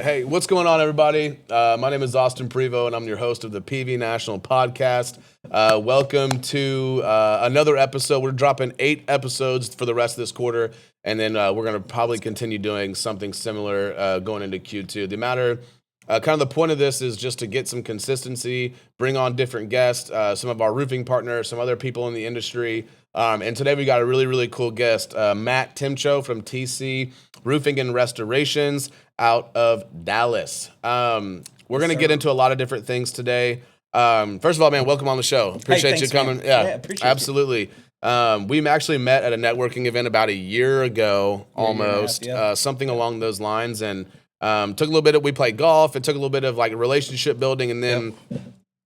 Hey, what's going on, everybody? My name is Austin Prevo, and I'm your host of the PV National Podcast. Welcome to another episode. We're dropping 8 episodes for the rest of this quarter, and then we're going to probably continue doing something similar going into Q2. Kind of the point of this is just to get some consistency, bring on different guests, some of our roofing partners, some other people in the industry. And today we got a really, really cool guest, Matt Timcho from TC Roofing and Restorations out of Dallas. We're going to get into a lot of different things today. First of all, man, welcome on the show. Appreciate you coming. Man. Yeah, appreciate absolutely. We actually met at a networking event about a year ago, almost, something along those lines. And took a little bit of, we played golf. It took a little bit of like relationship building, and then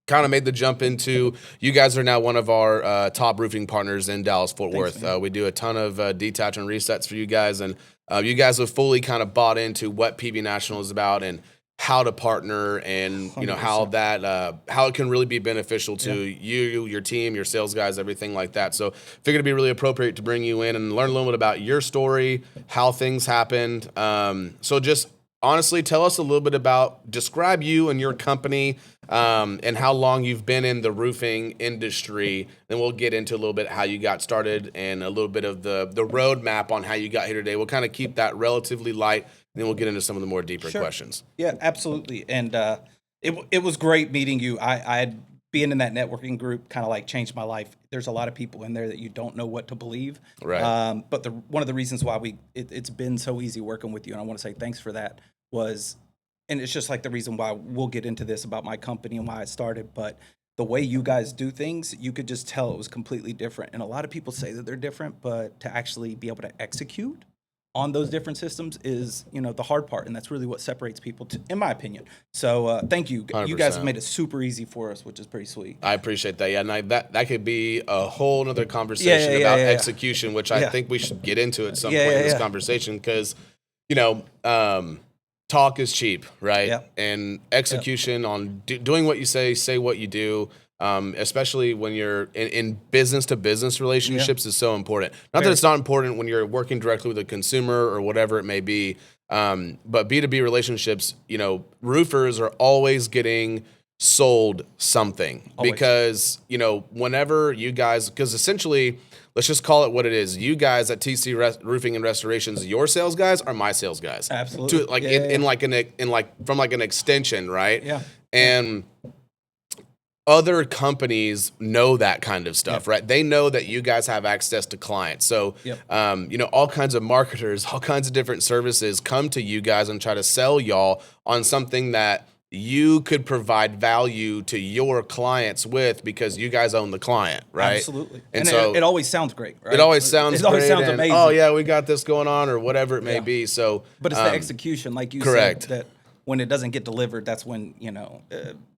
kind of made the jump into, you guys are now one of our top roofing partners in Dallas-Fort Worth. We do a ton of detach and resets for you guys, and you guys have fully kind of bought into what PV National is about and how to partner, and you know how that how it can really be beneficial to you, your team, your sales guys, everything like that. So figured it'd be really appropriate to bring you in and learn a little bit about your story, how things happened. So just honestly, tell us a little bit about, describe you and your company, and how long you've been in the roofing industry. Then we'll get into a little bit how you got started and a little bit of the roadmap on how you got here today. We'll kind of keep that relatively light, and then we'll get into some of the more deeper questions. Yeah, absolutely. And it was great meeting you. I had being in that networking group kind of like changed my life. There's a lot of people in there that you don't know what to believe. Right. But one of the reasons why it's been so easy working with you, and I want to say thanks for that, was, and it's just like the reason why we'll get into this about my company and why I started, but the way you guys do things, you could just tell it was completely different. And a lot of people say that they're different, but to actually be able to execute on those different systems is, the hard part. And that's really what separates people, in my opinion. So thank you. 100%. You guys have made it super easy for us, which is pretty sweet. I appreciate that. Yeah, and that could be a whole nother conversation about execution, which I think we should get into at some point in this conversation, because, talk is cheap, right? Yep. And execution on doing what you say what you do, especially when you're in business-to-business relationships, is so important. Not that it's not important when you're working directly with a consumer or whatever it may be, but B2B relationships, roofers are always getting sold something. Always. Because, whenever you guys, because essentially, let's just call it what it is. You guys at TC Roofing and Restorations, your sales guys are my sales guys. Absolutely. From an extension, right? Yeah. And other companies know that kind of stuff, right? They know that you guys have access to clients. So, all kinds of marketers, all kinds of different services come to you guys and try to sell y'all on something that you could provide value to your clients with, because you guys own the client, right? Absolutely. And so it always sounds great, right? It always sounds amazing. Oh yeah, we got this going on, or whatever it may be. So, but it's the execution, like you correct. said, that when it doesn't get delivered, that's when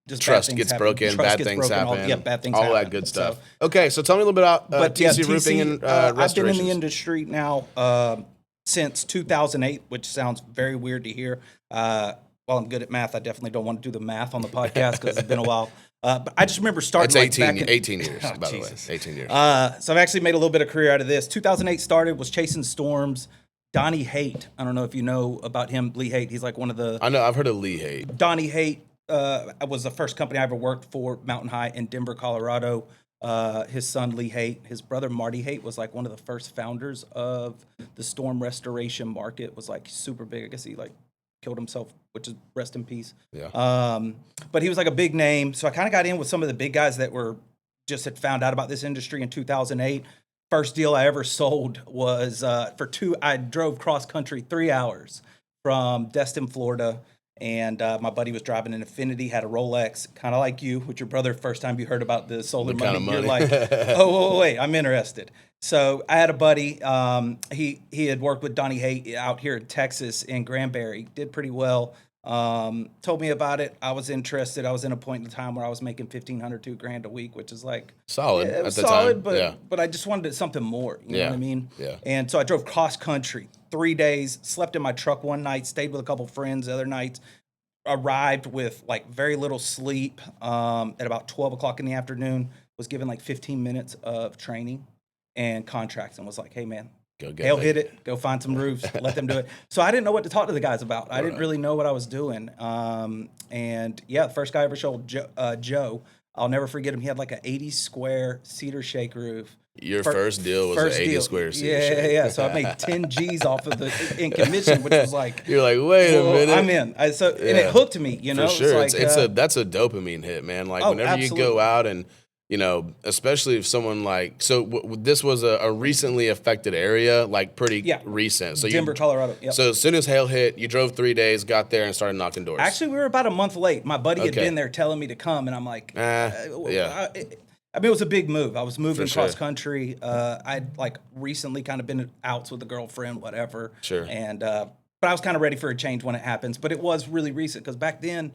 just trust gets broken, bad things happen. Bad things all happen. that good stuff. So, okay, so tell me a little bit about TC Roofing and Restorations. I've been in the industry now since 2008, which sounds very weird to hear. While I'm good at math, I definitely don't want to do the math on the podcast because it's been a while. But I just remember starting. It's 18 years, by the way. 18 years. So I've actually made a little bit of career out of this. 2008 started, was chasing storms. Donnie Haight. I don't know if you know about him, Lee Haight. He's like one of the. I know. I've heard of Lee Haight. Donnie Haight was the first company I ever worked for, Mountain High in Denver, Colorado. His son Lee Haight, his brother Marty Haight was like one of the first founders of the storm restoration market. Was like super big. I guess he like killed himself, which is rest in peace. Yeah. But he was like a big name. So I kind of got in with some of the big guys that had found out about this industry in 2008. First deal I ever sold was I drove cross country 3 hours from Destin, Florida. And my buddy was driving an Infiniti, had a Rolex, kind of like you, with your brother. First time you heard about the solar money, you're like, oh, wait, I'm interested. So I had a buddy. He had worked with Donnie Haight out here in Texas in Granbury. Did pretty well. Told me about it. I was interested. I was in a point in time where I was making $1,500, $2,000 a week, which is like solid. It was at the solid, time. but I just wanted something more. You know what I mean? Yeah. And so I drove cross country 3 days. Slept in my truck one night. Stayed with a couple friends the other nights. Arrived with like very little sleep. At about 12 o'clock in the afternoon, was given like 15 minutes of training and contracts, and was like, "Hey, man, Go get Hail big. hit it, go find some roofs, let them do it. So I didn't know what to talk to the guys about. I didn't really know what I was doing. And yeah, the first guy I ever showed, Joe, I'll never forget him. He had like an 80 square cedar shake roof. Your first deal was an 80 square cedar shake. Yeah. So I made 10 G's off of in commission, which was like, you're like, wait a minute. I'm in. And it hooked me, you know. For sure, it's like, that's a dopamine hit, man. Like whenever absolutely. you go out and especially if someone like this was a recently affected area, like pretty recent. So Denver, Colorado. Yep. So as soon as hail hit, you drove 3 days, got there, and started knocking doors. Actually, we were about a month late. My buddy had been there telling me to come, and I'm like, I mean, it was a big move. I was moving cross country. I'd like recently kind of been outs with a girlfriend, whatever. Sure. And but I was kind of ready for a change when it happens. But it was really recent because back then,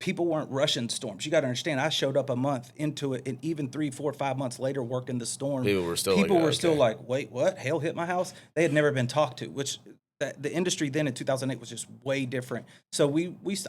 people weren't rushing storms. You got to understand. I showed up a month into it, and even 3, 4, 5 months later, working the storm, people were still like, wait, what? Hail hit my house? They had never been talked to, which. The industry then in 2008 was just way different. So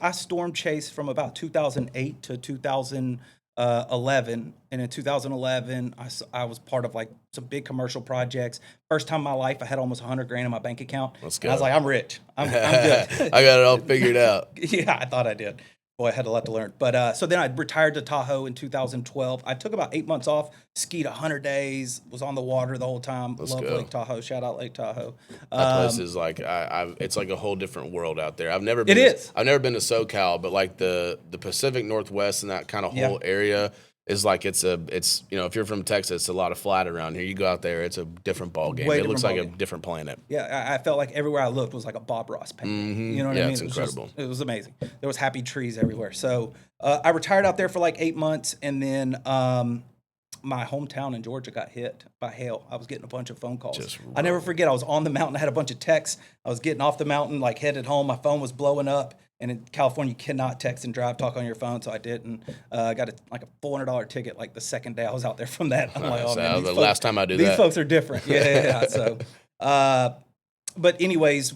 I storm chased from about 2008 to 2011, and in 2011 I was part of like some big commercial projects. First time in my life I had almost $100,000 in my bank account. Let's go. I was like, I'm rich. I'm good. I got it all figured out. Yeah, I thought I did. Boy, I had a lot to learn. But so then I retired to Tahoe in 2012. I took about 8 months off, skied 100 days, was on the water the whole time. Love Lake Tahoe. Shout out Lake Tahoe. That place is like it's like a whole different world out there. I've never been to SoCal, but like the Pacific Northwest and that kind of whole area is like it's if you're from Texas, it's a lot of flat around here. You go out there, it's a different ball game. It looks like a different planet. Yeah, I felt like everywhere I looked was like a Bob Ross painting. Mm-hmm. You know what I mean? It's incredible. It was amazing. There was happy trees everywhere. So I retired out there for like 8 months, and then my hometown in Georgia got hit by hail. I was getting a bunch of phone calls. I never forget. I was on the mountain. I had a bunch of texts. I was getting off the mountain, like headed home. My phone was blowing up. And in California, you cannot text and drive, talk on your phone, so I didn't. I got a $400 ticket like the second day I was out there from that. I'm like, oh man, last time I did these folks are different. Yeah. So, but anyways,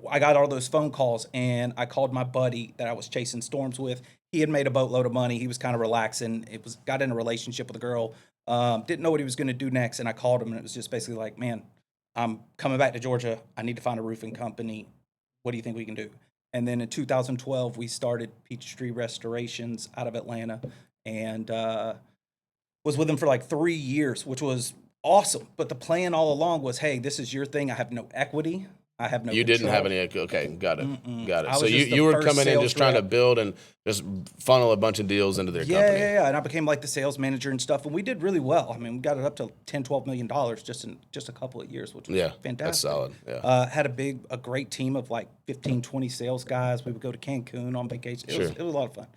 I got all those phone calls, and I called my buddy that I was chasing storms with. He had made a boatload of money. He was kind of relaxing. Got in a relationship with a girl. Didn't know what he was going to do next, and I called him, and it was just basically like, man, I'm coming back to Georgia. I need to find a roofing company. What do you think we can do? And then in 2012, we started Peachtree Restorations out of Atlanta, and was with them for like 3 years, which was awesome. But the plan all along was, hey, this is your thing. I have no equity. I have no control. Didn't have any. Okay, got it. Got it. So you were coming in just trying to build and just funnel a bunch of deals into their company. Yeah. And I became like the sales manager and stuff. And we did really well. I mean, we got it up to $10-12 million just in a couple of years, which was fantastic. That's solid. Yeah. Had a great team of like 15-20 sales guys. We would go to Cancun on vacation. It was a lot of fun.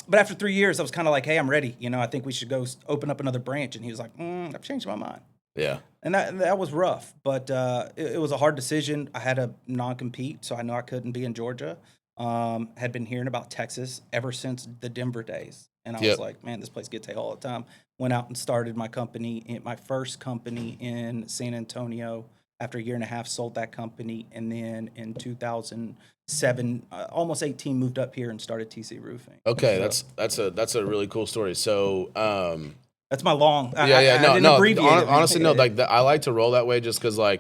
But after 3 years, I was kind of like, hey, I'm ready. I think we should go open up another branch. And he was like, I've changed my mind. Yeah. And that was rough, but it was a hard decision. I had a non-compete, so I knew I couldn't be in Georgia. Had been hearing about Texas ever since the Denver days. And I was like, man, this place gets hail all the time. Went out and started my company, my first company in San Antonio. After a year and a half, sold that company. And then in 2007, almost 18, moved up here and started TC Roofing. Okay, so, that's a really cool story. So that's my long. Honestly, no. Like I like to roll that way, just because I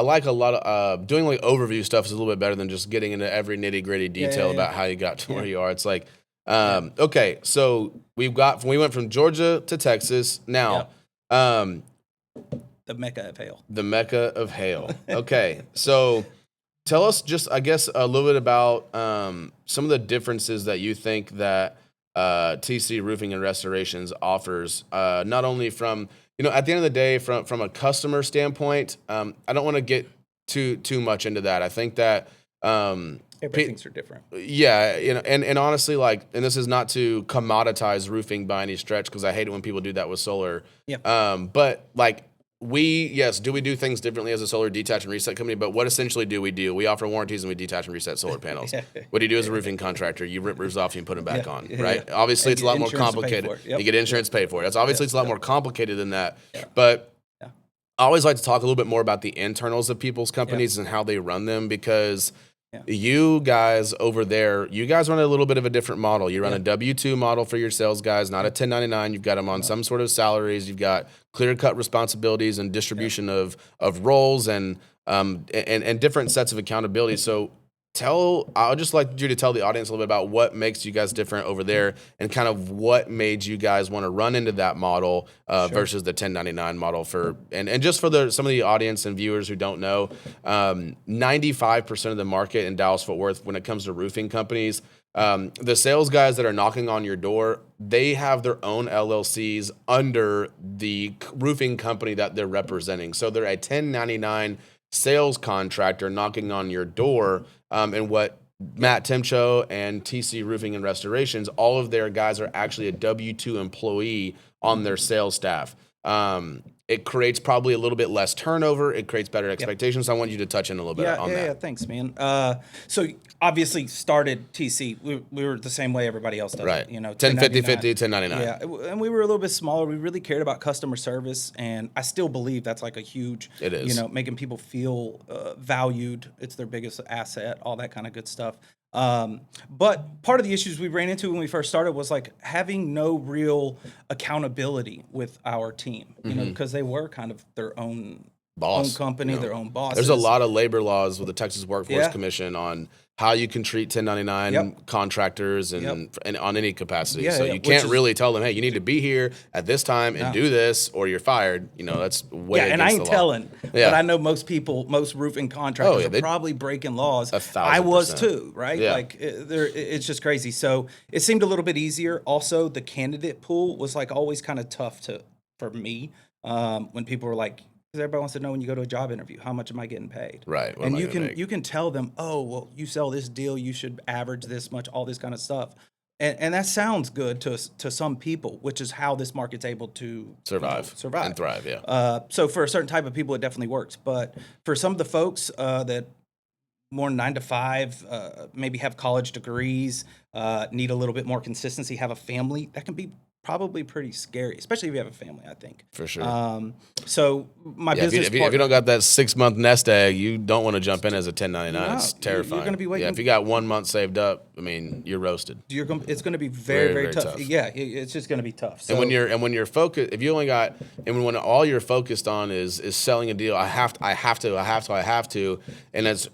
like a lot of doing like overview stuff is a little bit better than just getting into every nitty gritty detail about how you got to where you are. It's like, okay, so we went from Georgia to Texas. Now, the Mecca of hail. The Mecca of hail. Okay, so tell us just, I guess, a little bit about some of the differences that you think that TC Roofing and Restorations offers, not only from, at the end of the day, from a customer standpoint. I don't want to get too much into that. I think that everything's different. Yeah, and honestly, and this is not to commoditize roofing by any stretch, because I hate it when people do that with solar. Yeah. But do we do things differently as a solar detach and reset company? But what essentially do? We offer warranties and we detach and reset solar panels. What do you do as a roofing contractor? You rip roofs off and you put them back on, right? Obviously, it's a lot more complicated. You get insurance paid for it. It's a lot more complicated than that. But I always like to talk a little bit more about the internals of people's companies and how they run them, because You guys over there, you guys run a little bit of a different model. You run a W-2 model for your sales guys, not a 1099. You've got them on some sort of salaries. You've got clear-cut responsibilities and distribution of roles and different sets of accountability. So I'll just like you to tell the audience a little bit about what makes you guys different over there and kind of what made you guys want to run into that model versus the 1099 model and just for some of the audience and viewers who don't know, 95% of the market in Dallas-Fort Worth when it comes to roofing companies, the sales guys that are knocking on your door, they have their own LLCs under the roofing company that they're representing. So they're a 1099 sales contractor knocking on your door, and what Matt Timcho and TC Roofing and Restorations, all of their guys are actually a W-2 employee on their sales staff. It creates probably a little bit less turnover. It creates better expectations. So I want you to touch in a little bit on that. Yeah, thanks, man. So obviously started TC. We were the same way everybody else does. Right. 1050, 1099. Yeah, and we were a little bit smaller. We really cared about customer service, and I still believe that's like a huge, it is. Making people feel valued. It's their biggest asset, all that kind of good stuff. But part of the issues we ran into when we first started was like having no real accountability with our team, because they were kind of their own company, their own bosses. There's a lot of labor laws with the Texas Workforce Commission on how you can treat 1099 contractors and on any capacity. So you can't really tell them, hey, you need to be here at this time and do this or you're fired. That's way against and I ain't the law. telling, but I know most roofing contractors are probably breaking laws. 1,000%. I was too, right? Yeah. Like it's just crazy. So it seemed a little bit easier. Also, the candidate pool was like always kind of tough for me when people were like, because everybody wants to know when you go to a job interview, how much am I getting paid? Right. And you can tell them, oh, well, you sell this deal, you should average this much, all this kind of stuff. And that sounds good to some people, which is how this market's able to survive and thrive. Yeah. So for a certain type of people, it definitely works. But for some of the folks that more 9 to 5, maybe have college degrees, need a little bit more consistency, have a family, that can be probably pretty scary, especially if you have a family, I think. For sure. So my business if you don't got that 6-month nest egg, you don't want to jump in as a 1099. It's terrifying. You're going to be waiting. Yeah, if you got 1 month saved up, you're roasted. It's going to be very, very tough. Yeah, it's just going to be tough. So, and when you're focused, if you only got, and when all you're focused on is selling a deal, I have to, and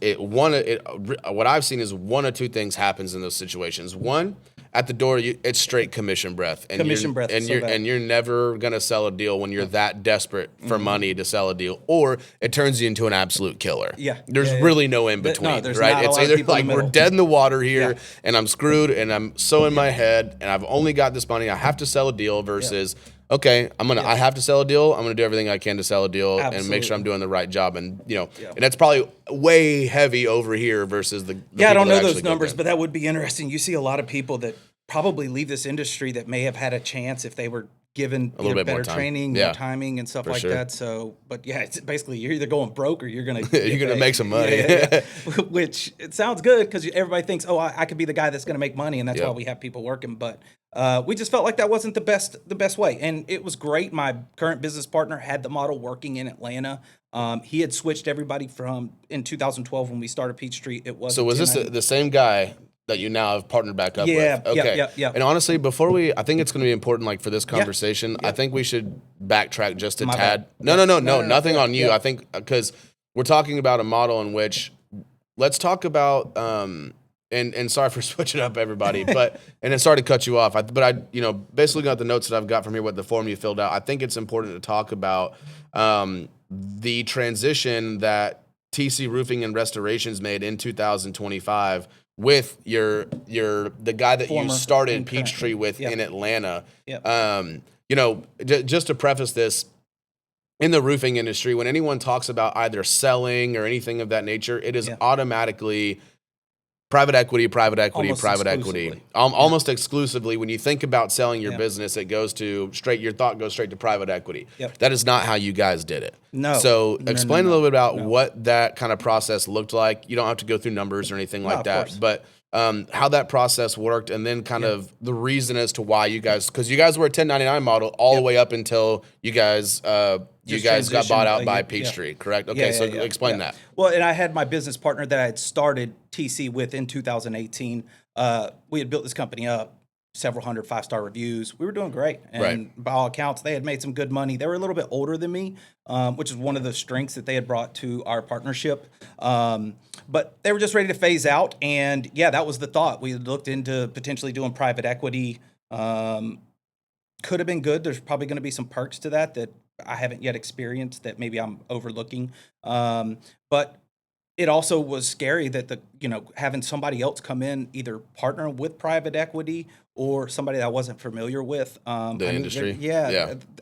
what I've seen is one or two things happens in those situations. One, at the door, it's straight commission breath, and you're never gonna sell a deal when you're that desperate for money to sell a deal, or it turns you into an absolute killer. Yeah, there's really no in between, right? It's either like we're dead in the water here, and I'm screwed, and I'm so in my head, and I've only got this money, I have to sell a deal, versus okay, I have to sell a deal. I'm gonna do everything I can to sell a deal and make sure I'm doing the right job, and and that's probably way heavy over here versus the I don't know those numbers, but that would be interesting. You see a lot of people that probably leave this industry that may have had a chance if they were given a little bit better more time. training, more timing, and stuff like that. So, but it's basically you're either going broke or you're gonna make some money. Which it sounds good because everybody thinks, oh, I could be the guy that's gonna make money, and that's why we have people working. But we just felt like that wasn't the best way, and it was great. My current business partner had the model working in Atlanta. He had switched everybody in 2012 when we started Peachtree. It was so. Was this the same guy that you now have partnered back up with? Okay. Yeah. And honestly, I think it's going to be important, like for this conversation, I think we should backtrack just a tad. No, nothing on you. I think because we're talking about a model in which, let's talk about, and sorry for switching up everybody, but, and sorry to cut you off, but I basically got the notes that I've got from here, what the form you filled out. I think it's important to talk about the transition that TC Roofing and Restorations made in 2025 with the guy that you started Peachtree with in Atlanta. Just to preface this, in the roofing industry, when anyone talks about either selling or anything of that nature, it is automatically private equity. Almost exclusively, when you think about selling your business, it goes your thought goes straight to private equity. That is not how you guys did it. No. So explain a little bit about what that kind of process looked like. You don't have to go through numbers or anything like that, but how that process worked, and then kind of the reason as to why you guys, because you guys were a 1099 model all the way up until you guys got bought out by Peachtree, correct? Okay, so explain that. Well, and I had my business partner that I had started TC with in 2018. We had built this company up, several hundred 5-star reviews. We were doing great. And by all accounts, they had made some good money. They were a little bit older than me, which is one of the strengths that they had brought to our partnership. But they were just ready to phase out. And yeah, that was the thought. We looked into potentially doing private equity. Could have been good. There's probably going to be some perks to that I haven't yet experienced that maybe I'm overlooking. But it also was scary that having somebody else come in, either partner with private equity or somebody that I wasn't familiar with. The industry.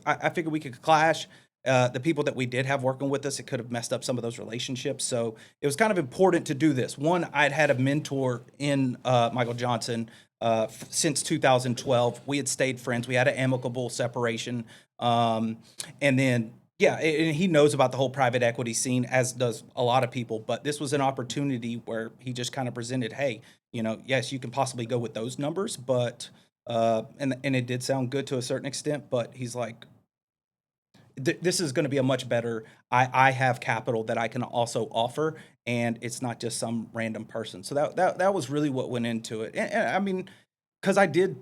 I figured we could clash. The people that we did have working with us, it could have messed up some of those relationships. So it was kind of important to do this. One, I'd had a mentor in Michael Johnson since 2012. We had stayed friends. We had an amicable separation. And then, and he knows about the whole private equity scene, as does a lot of people. But this was an opportunity where he just kind of presented, hey, yes, you can possibly go with those numbers, but and it did sound good to a certain extent. But he's like, this is going to be a much better. I have capital that I can also offer, and it's not just some random person. So that was really what went into it. And I mean, because I did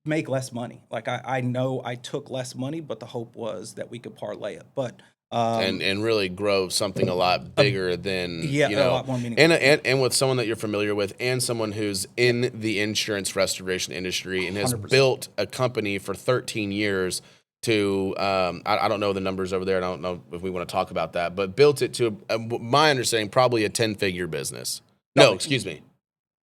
make less money. Like I know I took less money, but the hope was that we could parlay it. But and really grow something a lot bigger than a lot more meaningful. And with someone that you're familiar with, and someone who's in the insurance restoration industry and has 100%. built a company for 13 years to I don't know the numbers over there. I don't know if we want to talk about that, but built it to my understanding probably a 10-figure business. No, excuse me.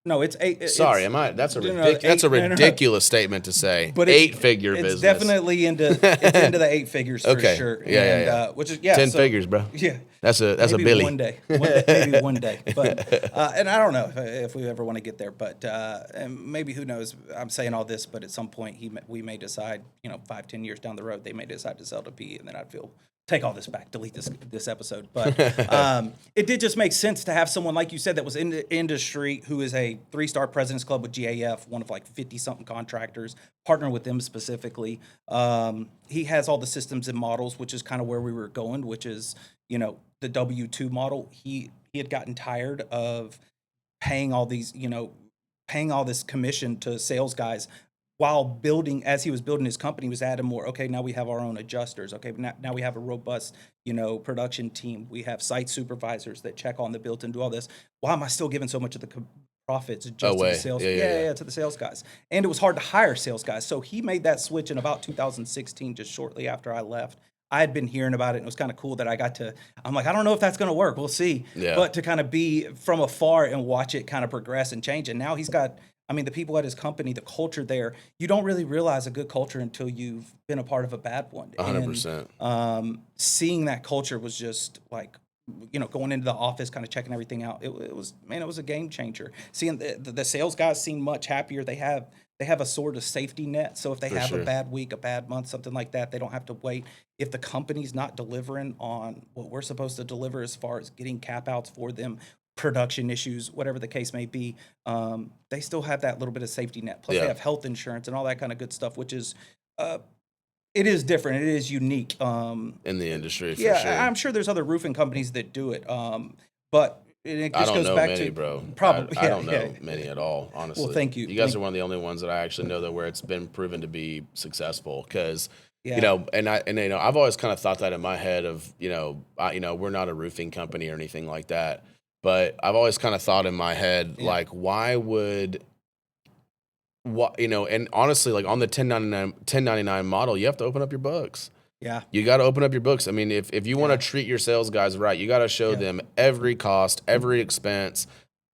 No, it's 8. Sorry, that's a ridiculous statement to say. But 8-figure business. It's definitely into the 8 figures for sure. Yeah. Which is 10 figures, bro. Yeah, that's a Billy. One day, maybe one day. But and I don't know if we ever want to get there. But and maybe, who knows? I'm saying all this, but at some point we may decide, 5-10 years down the road, they may decide to sell to PE, and then I'd feel. Take all this back, delete this episode. But it did just make sense to have someone, like you said, that was in the industry, who is a 3-star President's Club with GAF, one of like 50-something contractors, partner with them specifically. He has all the systems and models, which is kind of where we were going, which is, the W-2 model. He had gotten tired of paying all these, paying all this commission to sales guys. While as he was building his company, he was adding more. Okay, now we have our own adjusters. Okay, now we have a robust, production team. We have site supervisors that check on the build and do all this. Why am I still giving so much of the profits just to the sales? To the sales guys. And it was hard to hire sales guys. So he made that switch in about 2016, just shortly after I left. I had been hearing about it, and it was kind of cool that I'm like, I don't know if that's going to work. We'll see. Yeah. But to kind of be from afar and watch it kind of progress and change. And now he's got, the people at his company, the culture there, you don't really realize a good culture until you've been a part of a bad one. 100%. And seeing that culture was just like, going into the office, kind of checking everything out. It was a game changer. Seeing the sales guys seem much happier. They have a sort of safety net. So if they have a bad week, a bad month, something like that, they don't have to wait. If the company's not delivering on what we're supposed to deliver as far as getting cap outs for them, production issues, whatever the case may be, they still have that little bit of safety net. Plus they have health insurance and all that kind of good stuff, which is, it is different. It is unique. In the industry, for sure. I'm sure there's other roofing companies that do it. But it just I don't goes know back many, to bro. Probably, I don't know many at all, honestly. Well, thank you. You guys are one of the only ones that I actually know where it's been proven to be successful. Because I've always kind of thought that in my head of we're not a roofing company or anything like that. But I've always kind of thought in my head, like, why would, and honestly, like on the 1099 model, you have to open up your books. Yeah. You got to open up your books. I mean, if you want to treat your sales guys right, you got to show them every cost, every expense,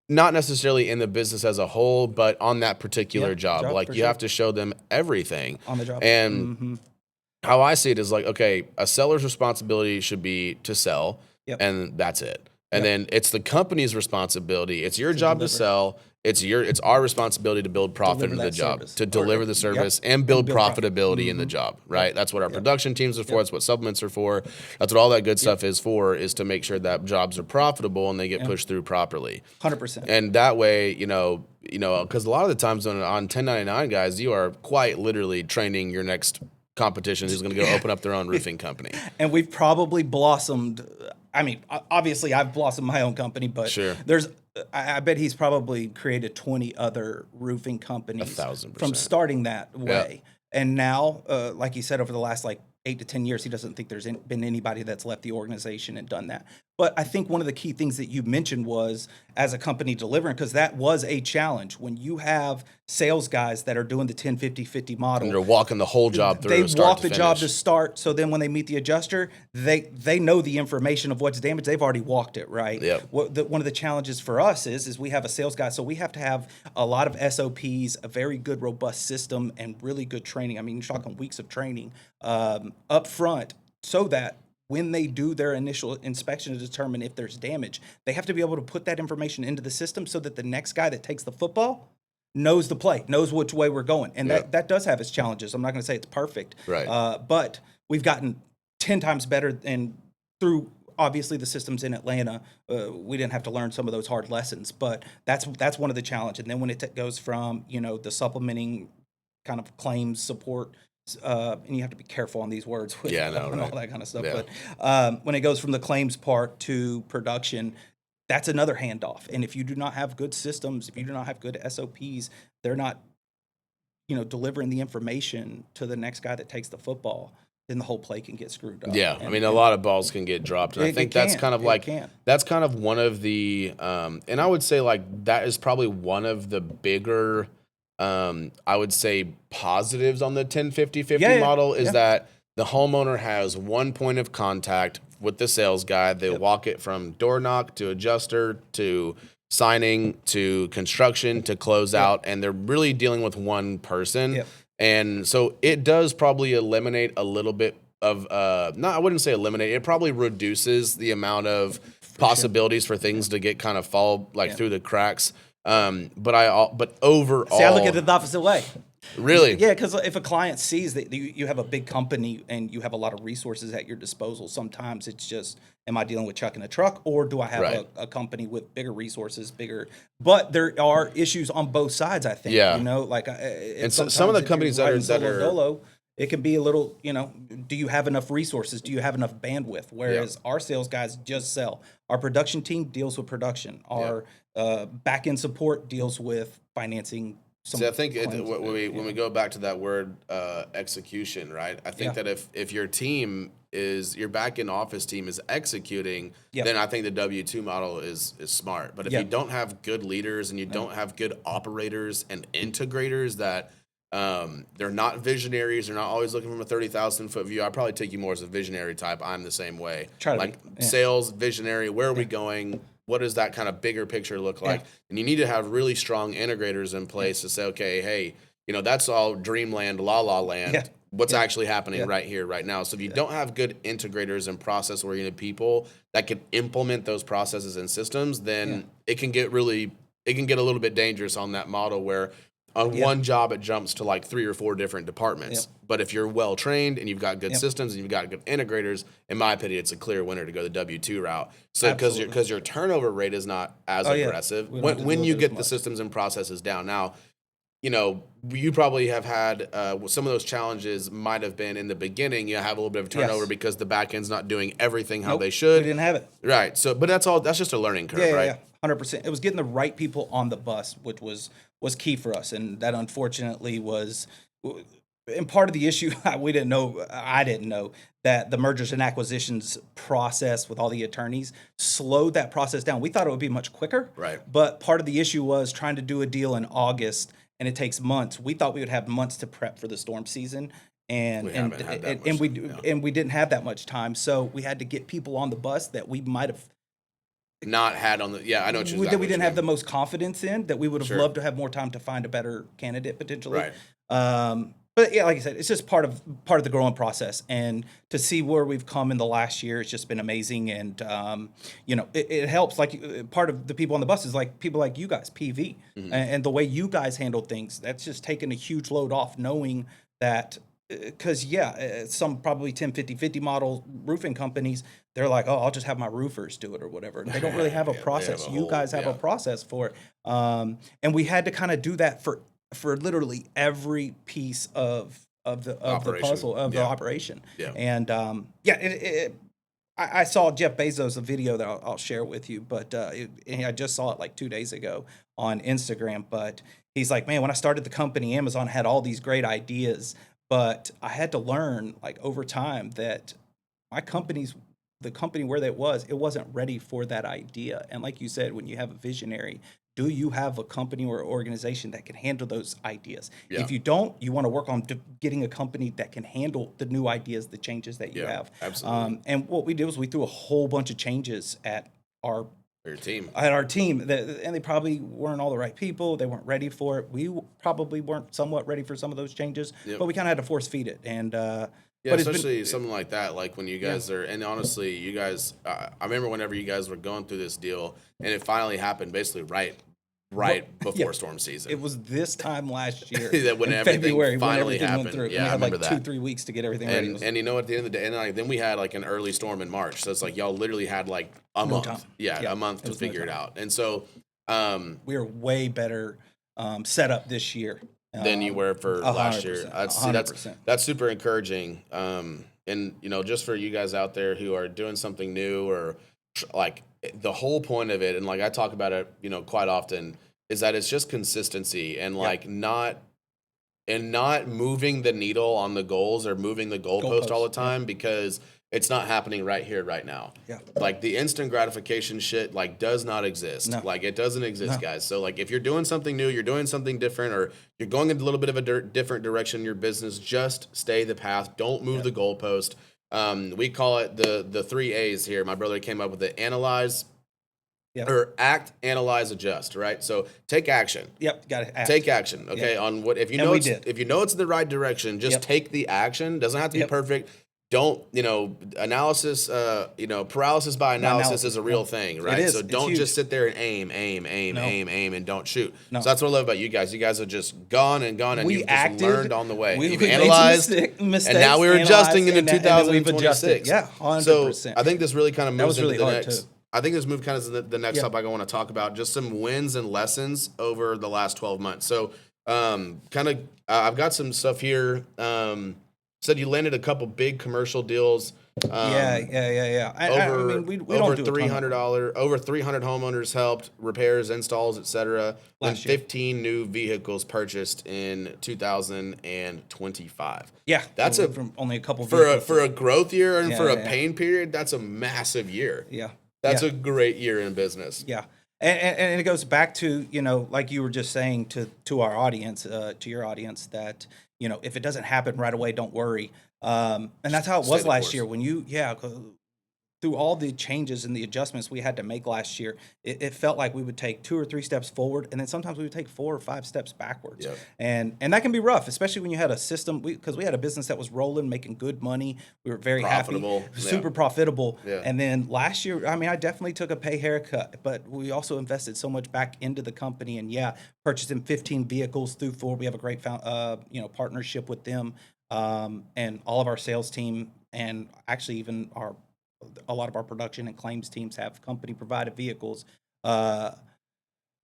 not necessarily in the business as a whole, but on that particular job. Like, you have to show them everything. On the job. And how I see it is like, okay, a seller's responsibility should be to sell, and that's it. And then it's the company's responsibility. It's your job to sell. It's our responsibility to build profit in the job, to deliver the service and build profitability in the job, right? That's what our production teams are for. That's what supplements are for. That's what all that good stuff is for, is to make sure that jobs are profitable and they get pushed through properly. 100%. And that way, because a lot of the times on 1099 guys, you are quite literally training your next competition who's going to go open up their own roofing company. And we've probably blossomed. I mean, obviously, I've blossomed my own company, but Sure. I bet he's probably created 20 other roofing companies 1,000%. from starting that way. And now, like you said, over the last 8 to 10 years, he doesn't think there's been anybody that's left the organization and done that. But I think one of the key things that you mentioned was as a company delivering, because that was a challenge. When you have sales guys that are doing the 10-50-50 model, And they're walking the whole job through. they start walk to the finish. job to start. So then when they meet the adjuster, they know the information of what's damaged. They've already walked it, right? Yep. One of the challenges for us is we have a sales guy, so we have to have a lot of SOPs, a very good, robust system, and really good training. I mean, you're talking weeks of training up front, so that when they do their initial inspection to determine if there's damage, they have to be able to put that information into the system so that the next guy that takes the football knows the play, knows which way we're going. And that does have its challenges. I'm not going to say it's perfect, Right. But we've gotten 10 times better, and through obviously the systems in Atlanta, we didn't have to learn some of those hard lessons, but that's one of the challenges. And then when it goes from, the supplementing kind of claims support, and you have to be careful on these words with Yeah, I know, and all right. that kind of stuff. Yeah. But when it goes from the claims part to production, that's another handoff. And if you do not have good systems, if you do not have good SOPs, they're not, delivering the information to the next guy that takes the football, then the whole play can get screwed up. Yeah, I mean, a lot of balls can get dropped, and I think that's kind of that's kind of one of the, and I would say that is probably one of the bigger, I would say positives on the 10-50-50 model is that the homeowner has one point of contact with the sales guy. They walk it from door knock to adjuster to signing to construction to close out, and they're really dealing with one person. Yep. And so it does probably eliminate a little bit of, I wouldn't say eliminate, it probably reduces the amount of possibilities for things to get kind of fall through the cracks. But overall, See, I look at it the opposite way. Really? Yeah, because if a client sees that you have a big company and you have a lot of resources at your disposal, sometimes it's just, am I dealing with chucking a truck, or do I have a company with bigger resources, but there are issues on both sides, I think. Yeah. And some of the companies that are dolo, it can be a little, do you have enough resources? Do you have enough bandwidth? Whereas our sales guys just sell. Our production team deals with production. Our back end support deals with financing. See, I think when we go back to that word execution, right? I think that if your team your back end office team is executing, then I think the W-2 model is smart. But if you don't have good leaders and you don't have good operators and integrators that they're not visionaries, they're not always looking from a 30,000-foot view. I'd probably take you more as a visionary type. I'm the same way. Sales, visionary, where are we going? What does that kind of bigger picture look like? And you need to have really strong integrators in place to say, okay, hey, that's all dreamland, la la land. What's actually happening right here, right now? So if you don't have good integrators and process-oriented people that can implement those processes and systems, then it can get a little bit dangerous on that model where on one job it jumps to 3 or 4 different departments. But if you're well trained and you've got good systems and you've got good integrators, in my opinion, it's a clear winner to go the W-2 route. So because your turnover rate is not as aggressive when you get the systems and processes down. Now, you probably have had some of those challenges might have been in the beginning. You have a little bit of turnover because the back end's not doing everything how they should. We didn't have it. Right. So, but that's just a learning curve, right? 100%. It was getting the right people on the bus, which was key for us, and that unfortunately was. And part of the issue I didn't know that the mergers and acquisitions process with all the attorneys slowed that process down. We thought it would be much quicker, right? But part of the issue was trying to do a deal in August, and it takes months. We thought we would have months to prep for the storm season, and we didn't have that much time. So we had to get people on the bus that we might have not had on the I know that we didn't have the most confidence in, that we would have loved to have more time to find a better candidate potentially. Right. But like I said, it's just part of the growing process, and to see where we've come in the last year, it's just been amazing. And it helps. Part of the people on the bus is people like you guys, PV, and the way you guys handle things. That's just taken a huge load off, knowing that because some probably 10, 50, 50 model roofing companies, they're like, oh, I'll just have my roofers do it or whatever. And they don't really have a Yeah, they process. have a You whole guys have a process for it. And we had to kind of do that for literally every piece of the operation. puzzle of the operation. Yeah. And I saw Jeff Bezos a video that I'll share with you, but and I just saw it like 2 days ago on Instagram. But he's like, man, when I started the company, Amazon had all these great ideas, but I had to learn like over time that my company's the company where that was, it wasn't ready for that idea. And like you said, when you have a visionary, do you have a company or organization that can handle those ideas? Yeah. If you don't, you want to work on getting a company that can handle the new ideas, the changes that you have. Absolutely. And what we did was we threw a whole bunch of changes at our Your team. and they probably weren't all the right people. They weren't ready for it. We probably weren't somewhat ready for some of those changes, but we kind of had to force feed it. And yeah, but especially something like that, like when you guys are, and honestly, you guys, I remember whenever you guys were going through this deal, and it finally happened basically right before storm season. It was this time last year that when in everything February finally when everything happened. went through. Yeah, we I had remember like that. 2-3 weeks to get everything ready. And you know, at the end of the day, and like, then we had like an early storm in March, so it's like y'all literally had like a month, time. a month to figure it out. And so we are way better set up this year than you were for last year. 100%. That's super encouraging. And you know, just for you guys out there who are doing something new or like the whole point of it, and like I talk about it, you know, quite often, is that it's just consistency and like not moving the needle on the goals or moving the goalpost all the time because it's not happening right here, right now. Yeah. Like the instant gratification shit like does not exist. No. Like it doesn't exist, guys. So like if you're doing something new, you're doing something different, or you're going in a little bit of a different direction in your business, just stay the path. Don't move the goalpost. We call it the 3 A's here. My brother came up with it: analyze, or act, analyze, adjust, right? So take action. Yep, got to act. Take action, okay? On what if you know if you know it's in the right direction, just take the action. Doesn't have to be perfect. Don't, you know, analysis, you know, paralysis by analysis is a real thing, right? It is. So don't just sit there and aim, and don't shoot. So that's what I love about you guys. You guys have just gone and you've just learned on the way. You've analyzed, mistakes, and now we're adjusting into 2026. Yeah, 100%. So I think this really kind of moves into the next. Too. I think this move kind of is the next topic I want to talk about, just some wins and lessons over the last 12 months. So I've got some stuff here. Said you landed a couple big commercial deals. Yeah. I mean, we over don't do $300. Over 300 homeowners helped, repairs, installs, etc. And 15 new vehicles purchased in 2025. Yeah, that's from only a couple for a growth year and for a pain period. That's a massive year. Yeah, that's a great year in business. Yeah. And it goes back to, you know, like you were just saying to our audience, to your audience, that, you know, if it doesn't happen right away, don't worry. And that's how it was last year when through all the changes and the adjustments we had to make last year, it felt like we would take 2 or 3 steps forward, and then sometimes we would take 4 or 5 steps backwards. Yep. And that can be rough, especially when you had a system, because we had a business that was rolling, making good money. We were very profitable. Happy, super profitable. Yeah. And then last year, I mean, I definitely took a pay haircut, but we also invested so much back into the company, and purchasing 15 vehicles through Ford. We have a great partnership with them, and all of our sales team, and actually even a lot of our production and claims teams have company provided vehicles,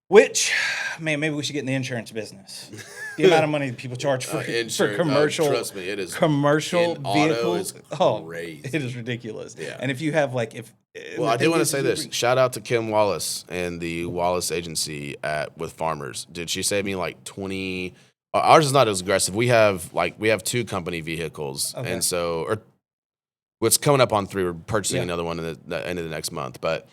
which, man, maybe we should get in the insurance business. The amount of money people charge for commercial, trust me, it is commercial Auto vehicles. is crazy. It is ridiculous. Yeah. And if you have I did want to say this. Shout out to Kim Wallace and the Wallace Agency with Farmers. Did she save me like 20? Ours is not as aggressive. We have 2 company vehicles, and so what's coming up on 3. We're purchasing another one in the end of the next month, but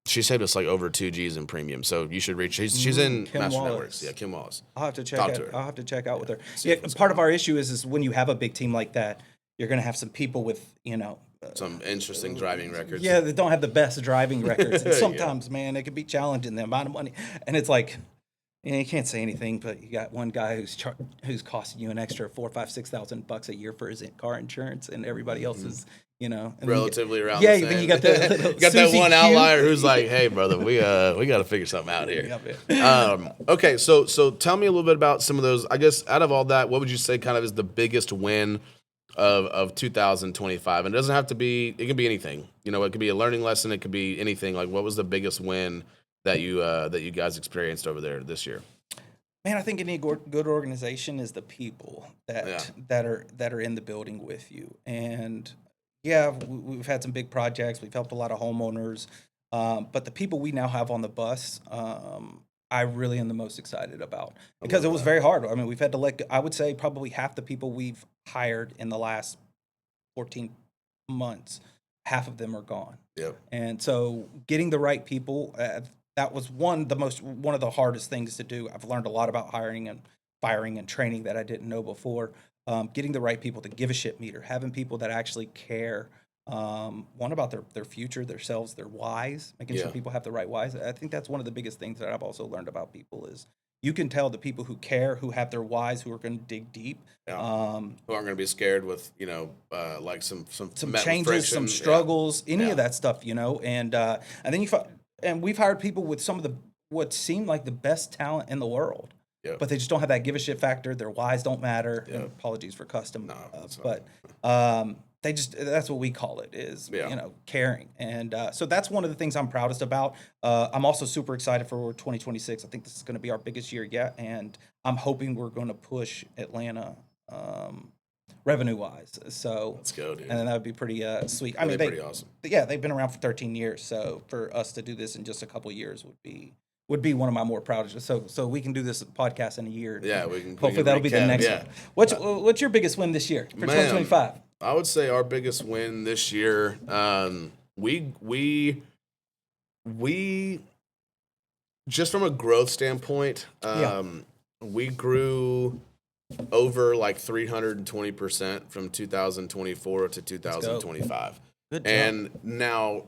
she saved us like over 2 G's in premium. So you should reach. She's in Kim Master Wallace. Networks. Yeah, Kim Wallace. I'll have to check. I'll have to check out with her. Yeah, part of our issue is when you have a big team like that, you're going to have some people with some interesting driving records. Yeah, they don't have the best driving records, and sometimes, man, it can be challenging the amount of money, and it's like. You can't say anything, but you got one guy who's costing you an extra $4,000, $5,000, $6,000 a year for his car insurance, and everybody else is, And relatively around yeah, the same. then you got the little You got that Susie one Q. outlier who's like, "Hey, brother, we got to figure something out here." Okay, so tell me a little bit about some of those. I guess out of all that, what would you say kind of is the biggest win of 2025? And it doesn't have to be. It can be anything. It could be a learning lesson. It could be anything. Like, what was the biggest win that you guys experienced over there this year? Man, I think any good organization is the people that are in the building with you. And yeah, we've had some big projects. We've helped a lot of homeowners, but the people we now have on the bus, I really am the most excited about because it was very hard. I mean, we've had to I would say probably half the people we've hired in the last 14 months, half of them are gone. Yep. And so getting the right people, that was one of the hardest things to do. I've learned a lot about hiring and firing and training that I didn't know before. Getting the right people to give a shit meter, having people that actually care, one about their future, themselves, their whys, making sure people have the right whys. I think that's one of the biggest things that I've also learned about people is you can tell the people who care, who have their whys, who are going to dig deep, who aren't going to be scared with like some changes, friction, some struggles, any of that stuff, and then and we've hired people with some of what seemed like the best talent in the world, but they just don't have that give a shit factor. Their whys don't matter. And apologies for custom, but that's what we call it is caring, and so that's one of the things I'm proudest about. I'm also super excited for 2026. I think this is going to be our biggest year yet, and I'm hoping we're going to push Atlanta revenue wise. So let's go, dude. And then that would be pretty sweet. I mean, pretty awesome. Yeah, they've been around for 13 years. So for us to do this in just a couple of years would be one of my more proudest. So we can do this podcast in a year. Yeah, we can. Hopefully that'll be the next one. What's your biggest win this year for 2025? I would say our biggest win this year. We just from a growth standpoint, we grew over like 320% from 2024 to 2025. Good job. And now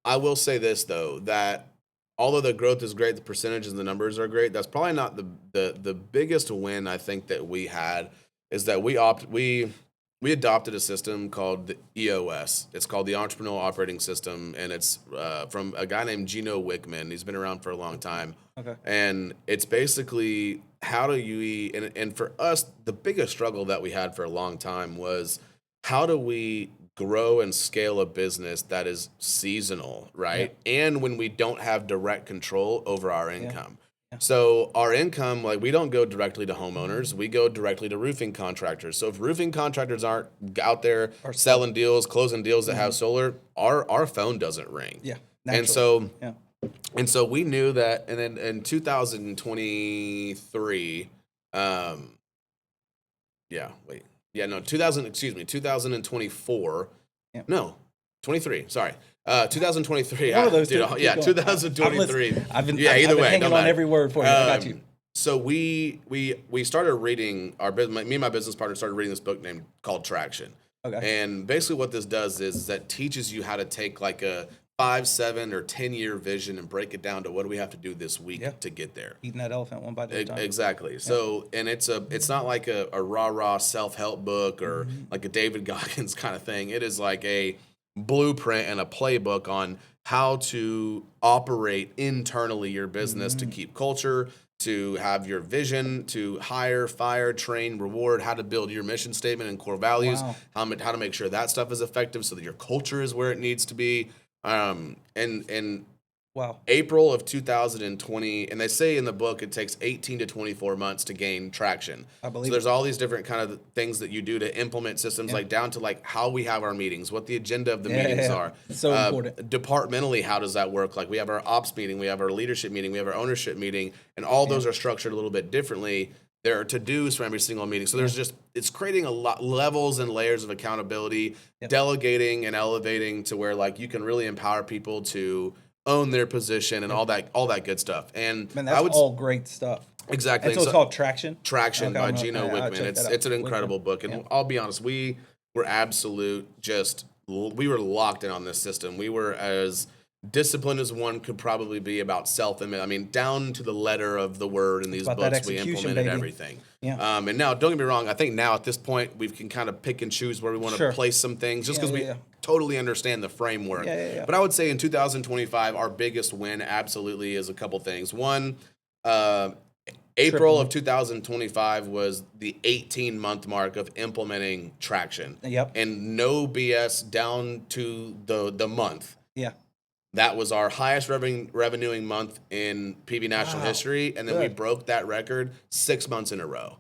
I will say this though, that although the growth is great, the percentages and the numbers are great, that's probably not the biggest win I think that we had is that we adopted a system called the EOS. It's called the Entrepreneurial Operating System, and it's from a guy named Gino Wickman. He's been around for a long time. Okay. And it's basically how do you and for us, the biggest struggle that we had for a long time was how do we grow and scale a business that is seasonal, right? Yeah. And when we don't have direct control over our income. Yeah. So our income, like we don't go directly to homeowners, we go directly to roofing contractors. So if roofing contractors aren't out there selling deals, closing deals that have solar, our phone doesn't ring. Yeah. Naturally. And so we knew that, and then in 2023, 2024. Yeah. No, 23. Sorry. 2023. One of those 2023. I've been either way. Hanging on every word for you. I got you. So we started reading me and my business partner started reading this book called Traction. Okay. And basically what this does is that teaches you how to take like a 5, 7, or 10-year vision and break it down to what do we have to do this week to get there. Eating that elephant one bite at a time. Exactly. So, and it's not like a rah-rah self-help book or like a David Goggins kind of thing. It is like a blueprint and a playbook on how to operate internally your business to keep culture, to have your vision, to hire, fire, train, reward, how to build your mission statement and core values, how to make sure that stuff is effective so that your culture is where it needs to be. April of 2020, and they say in the book it takes 18 to 24 months to gain traction. I believe so there's all these different kind of things that you do to implement systems, like down to like how we have our meetings, what the agenda of the meetings are. So important. Departmentally, how does that work? Like we have our ops meeting, we have our leadership meeting, we have our ownership meeting, and all those are structured a little bit differently. There are to-dos for every single meeting. So there's it's creating a lot levels and layers of accountability, delegating and elevating to where like you can really empower people to own their position and all that good stuff. And man, that's all great stuff. Exactly. And so it's called Traction? Traction by Gino Wickman. It's an incredible book. And I'll be honest, we were we were locked in on this system. We were as discipline is one, could probably be about self-image. I mean, down to the letter of the word in these about that books, we execution, implemented baby. everything. Yeah. And now, don't get me wrong, I think now at this point, we can kind of pick and choose where we want to Sure. place some things just Yeah, because yeah, we yeah. totally understand the framework. Yeah. But I would say in 2025, our biggest win absolutely is a couple things. One, April of 2025 was the 18-month mark of implementing traction. Yep. And no BS down to the month. Yeah. That was our highest revenuing month in PV national history, and then we broke that record 6 months in a row.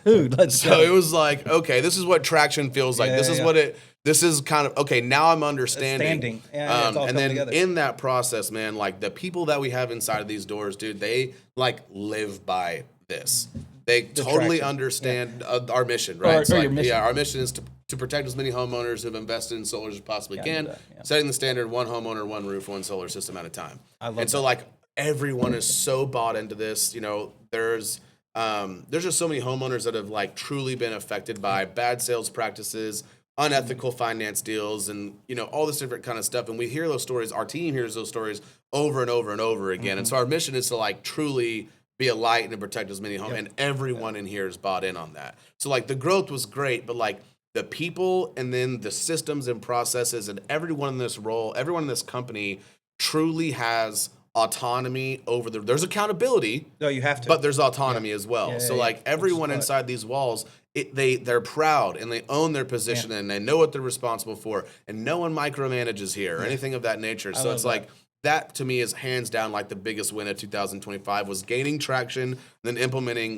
Dude, let's So go. it was like, okay, this is what traction feels like. Yeah, This is yeah. what it. This is kind of okay. Now I'm understanding. Yeah, it's all and coming then together. in that process, man, like the people that we have inside of these doors, dude, they like live by this. They totally traction. understand our mission, right? It's or like, your mission. yeah, our mission is to protect as many homeowners who've invested in solar as possibly can, setting the standard: one homeowner, one roof, one solar system at a time. I love and so, that. like, everyone is so bought into this. You know, there's just so many homeowners that have like truly been affected by bad sales practices, unethical finance deals, and all this different kind of stuff. And we hear those stories. Our team hears those stories over and over and over again. And so our mission is to like truly be a light and to protect as many homes. And everyone in here is bought in on that. So like the growth was great, but like the people and then the systems and processes and everyone in this role, everyone in this company truly has autonomy over there's accountability. No, you have to. But there's autonomy as well. So like everyone Which is inside these walls, they're proud and they own their position and they know what they're responsible for, and no one micromanages here or anything of that nature. So it's like that to me is hands down like the biggest win of 2025 was gaining traction, then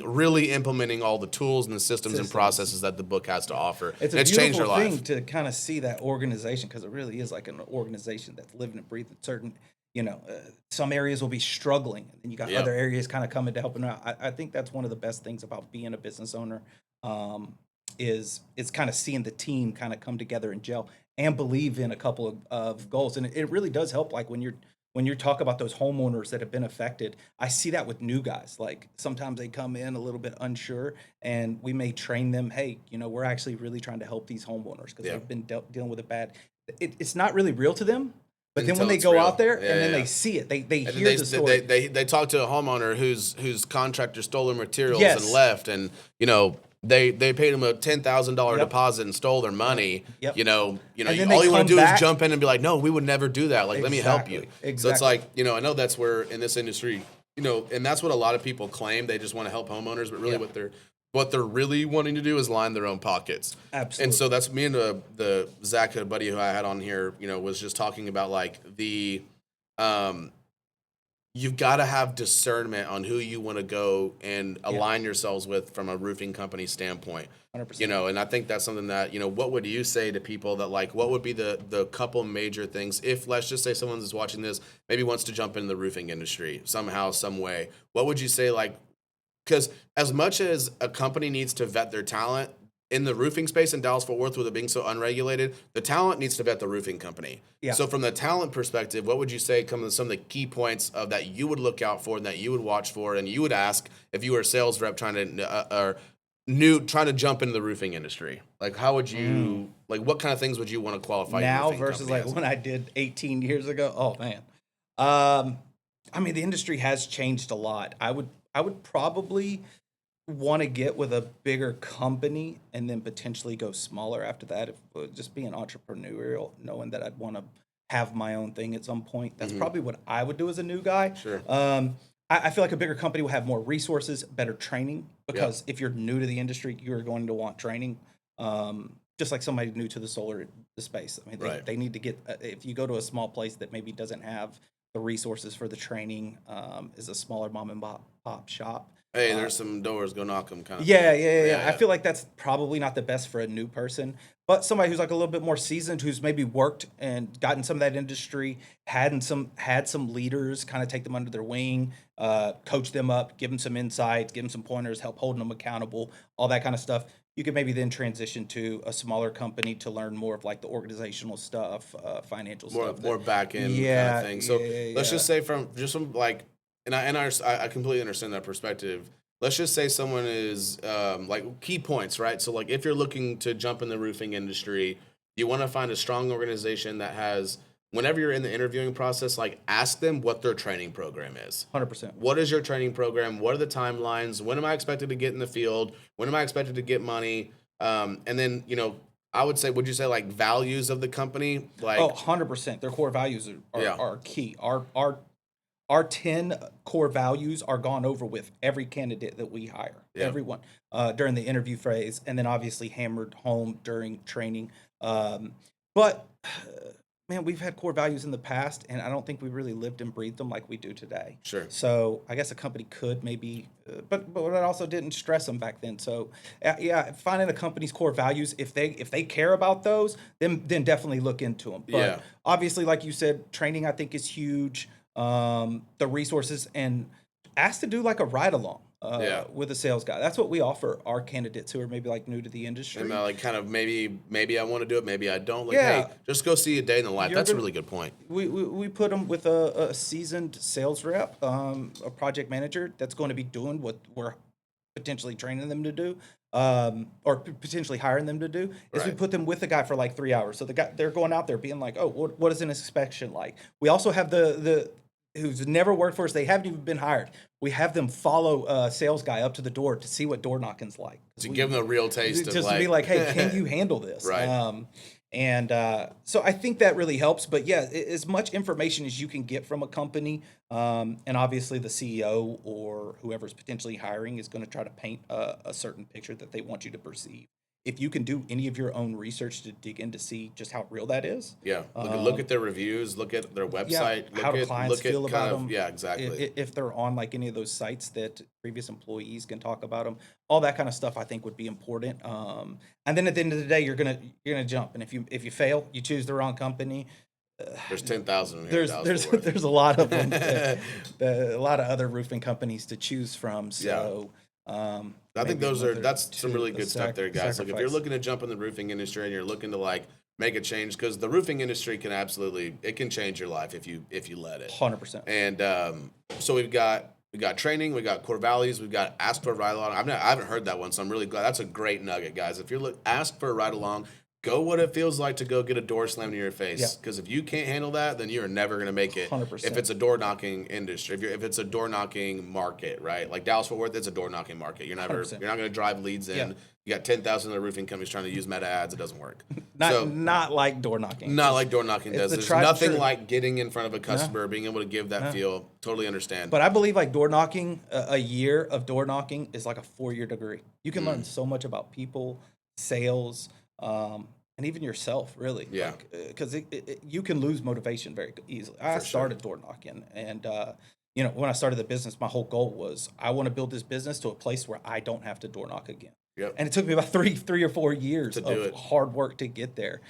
really implementing all the tools and the systems and processes that the book has to offer. It's and a it's changed our beautiful life. thing to kind of see that organization, because it really is like an organization that's living and breathing. Certain, some areas will be struggling, and then you got other areas kind of coming to help them out. I think that's one of the best things about being a business owner, is kind of seeing the team kind of come together and gel and believe in a couple of goals. And it really does help. Like when you talk about those homeowners that have been affected, I see that with new guys. Like sometimes they come in a little bit unsure, and we may train them. Hey, we're actually really trying to help these homeowners because they've been dealing with a bad. It's not really real to them. But then when they go out there and then they see it, they hear the story. They talk to a homeowner whose contractor stole their materials and Yes. left, and they paid him a $10,000 deposit and stole their money. Yep. All then you they want come to do back. is jump in and be like, no, we would never do that. Like, let me help you. Exactly. So it's like, I know that's where in this industry, and that's what a lot of people claim. They just want to help homeowners, but really what they're really wanting to do is line their own pockets. Absolutely. And so that's me and the Zach, a buddy who I had on here, was just talking about like the you've got to have discernment on who you want to go and align yourselves with from a roofing company standpoint. 100%. And I think that's something that, what would you say to people that like, what would be the couple major things if, let's just say someone is watching this, maybe wants to jump into the roofing industry somehow, some way, what would you say? Like, because as much as a company needs to vet their talent in the roofing space in Dallas-Fort Worth, with it being so unregulated, the talent needs to vet the roofing company. Yeah. So from the talent perspective, what would you say some of the key points of that you would look out for and that you would watch for and you would ask if you were a sales rep trying to jump into the roofing industry? Like, how would you like? What kind of things would you want to qualify your Now roofing versus company like as? when I did 18 years ago? Oh man. I mean, the industry has changed a lot. I would probably want to get with a bigger company and then potentially go smaller after that. If just being entrepreneurial, knowing that I'd want to have my own thing at some point. That's probably what I would do as a new guy. Sure. I feel like a bigger company will have more resources, better training, because if you're new to the industry, you're going to want training. Just like somebody new to the space. I mean, they need to get, if you go to a small place that maybe doesn't have the resources for the training, is a smaller mom and pop shop. Hey, there's some doors, go knock them kind of Yeah. thing. I feel like that's probably not the best for a new person, but somebody who's like a little bit more seasoned, who's maybe worked and gotten some of that industry, had some leaders kind of take them under their wing, coach them up, give them some insights, give them some pointers, help holding them accountable, all that kind of stuff. You could maybe then transition to a smaller company to learn more of like the organizational stuff, financial stuff. More back end kind of thing. So let's just say from like, and I completely understand that perspective. Let's just say someone is like key points, right? So like if you're looking to jump in the roofing industry, you want to find a strong organization that has whenever you're in the interviewing process, like ask them what their training program is. 100%. What is your training program? What are the timelines? When am I expected to get in the field? When am I expected to get money? And then, I would say, would you say like values of the company? Like, Oh, 100%. Their core values are key. Our 10 core values are gone over with every candidate that we hire, everyone, during the interview phase, and then obviously hammered home during training. But man, we've had core values in the past, and I don't think we really lived and breathed them like we do today. Sure. So I guess a company could maybe, but it also didn't stress them back then. So yeah, finding a company's core values, if they care about those, then definitely look into them. But obviously, like you said, training I think is huge. The resources, and ask to do like a ride along with a sales guy. That's what we offer our candidates who are maybe like new to the industry. And like kind of maybe I want to do it, maybe I don't. Like, hey, just go see a day in the life. That's a really good point. We put them with a seasoned sales rep, a project manager that's going to be doing what we're potentially training them to do, or potentially hiring them to do. Is we put them with a guy for like 3 hours. So the guy, they're going out there being like, oh, what is an inspection like? We also have the who's never worked for us. They haven't even been hired. We have them follow a sales guy up to the door to see what door knocking's like. To give them a real taste of just to be like, hey, can you handle this? Right. So I think that really helps. But yeah, as much information as you can get from a company, and obviously the CEO or whoever's potentially hiring is going to try to paint a certain picture that they want you to perceive. If you can do any of your own research to dig in to see just how real that is. Yeah. Look at their reviews, look at their website. How do clients feel about them? Yeah, exactly. If they're on like any of those sites that previous employees can talk about them, all that kind of stuff I think would be important. And then at the end of the day, you're gonna jump. And if you fail, you choose the wrong company. There's 10,000. There's a lot of them. A lot of other roofing companies to choose from. So. I think that's some really good stuff there, guys. Like if you're looking to jump in the roofing industry and you're looking to like make a change, because the roofing industry can change your life if you let it. 100%. And so we got training, we got core values, we've got ask for a ride along. I haven't heard that one, so I'm really glad. That's a great nugget, guys. If you're ask for a ride along, go what it feels like to go get a door slammed in your face. Because if you can't handle that, then you're never going to make it. 100%. If it's a door knocking industry, if it's a door knocking market, right? Like Dallas Fort Worth, it's a door knocking market. You're not going to drive leads in. You got 10,000 other roofing companies trying to use meta ads. It doesn't work. Not like door knocking. Not like door knocking does. There's nothing like getting in front of a customer, being able to give that feel. Totally understand. But I believe like door knocking, a year of door knocking is like a 4-year degree. You can learn so much about people, sales, and even yourself, really. Yeah. Because you can lose motivation very easily. I started door knocking, and when I started the business, my whole goal was I want to build this business to a place where I don't have to door knock again. Yep. And it took me about three or 4 years of hard work to get there.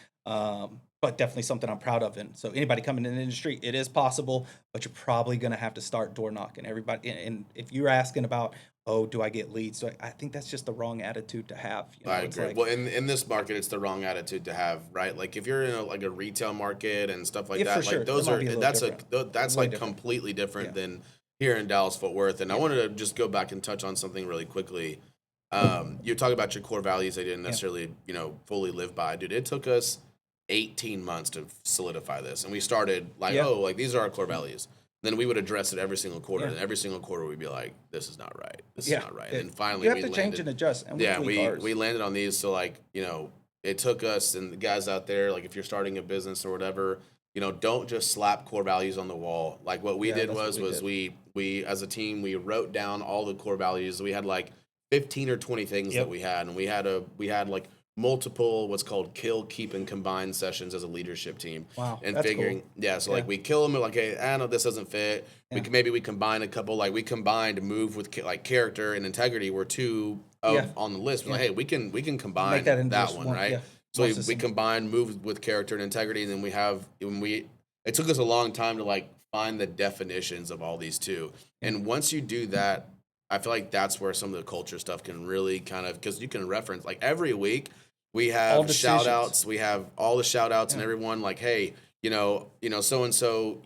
But definitely something I'm proud of. And so anybody coming in the industry, it is possible, but you're probably going to have to start door knocking. Everybody, and if you're asking about, oh, do I get leads? So I think that's just the wrong attitude to have. I agree. Well, in this market, it's the wrong attitude to have, right? Like if you're in a retail market and stuff like that, like those that's like completely different than here in Dallas Fort Worth. And I wanted to just go back and touch on something really quickly. You talk about your core values. I didn't necessarily, fully live by. Dude, it took us 18 months to solidify this, and we started these are our core values. Then we would address it every single quarter, and every single quarter we'd be like, "This is not right. This is not right." And finally, you have to change and adjust. And we landed on these. So it took us and the guys out there. Like if you're starting a business or whatever, don't just slap core values on the wall. Like what we did was we as a team we wrote down all the core values. We had like 15 or 20 things that we had, and we had like multiple what's called kill, keep, and combine sessions as a leadership team. Wow, and that's figuring, cool. So like we kill them, like, hey, I know this doesn't fit. Maybe we combine a couple, like we combined move with like character and integrity were two on the list. We're like, hey, we can combine that one, right? Yeah. So we combined move with character and integrity, and then it took us a long time to like find the definitions of all these two. And once you do that, I feel like that's where some of the culture stuff can really kind of, because you can reference like every week. We have shout outs. We have all the shout outs and everyone like, hey, so and so,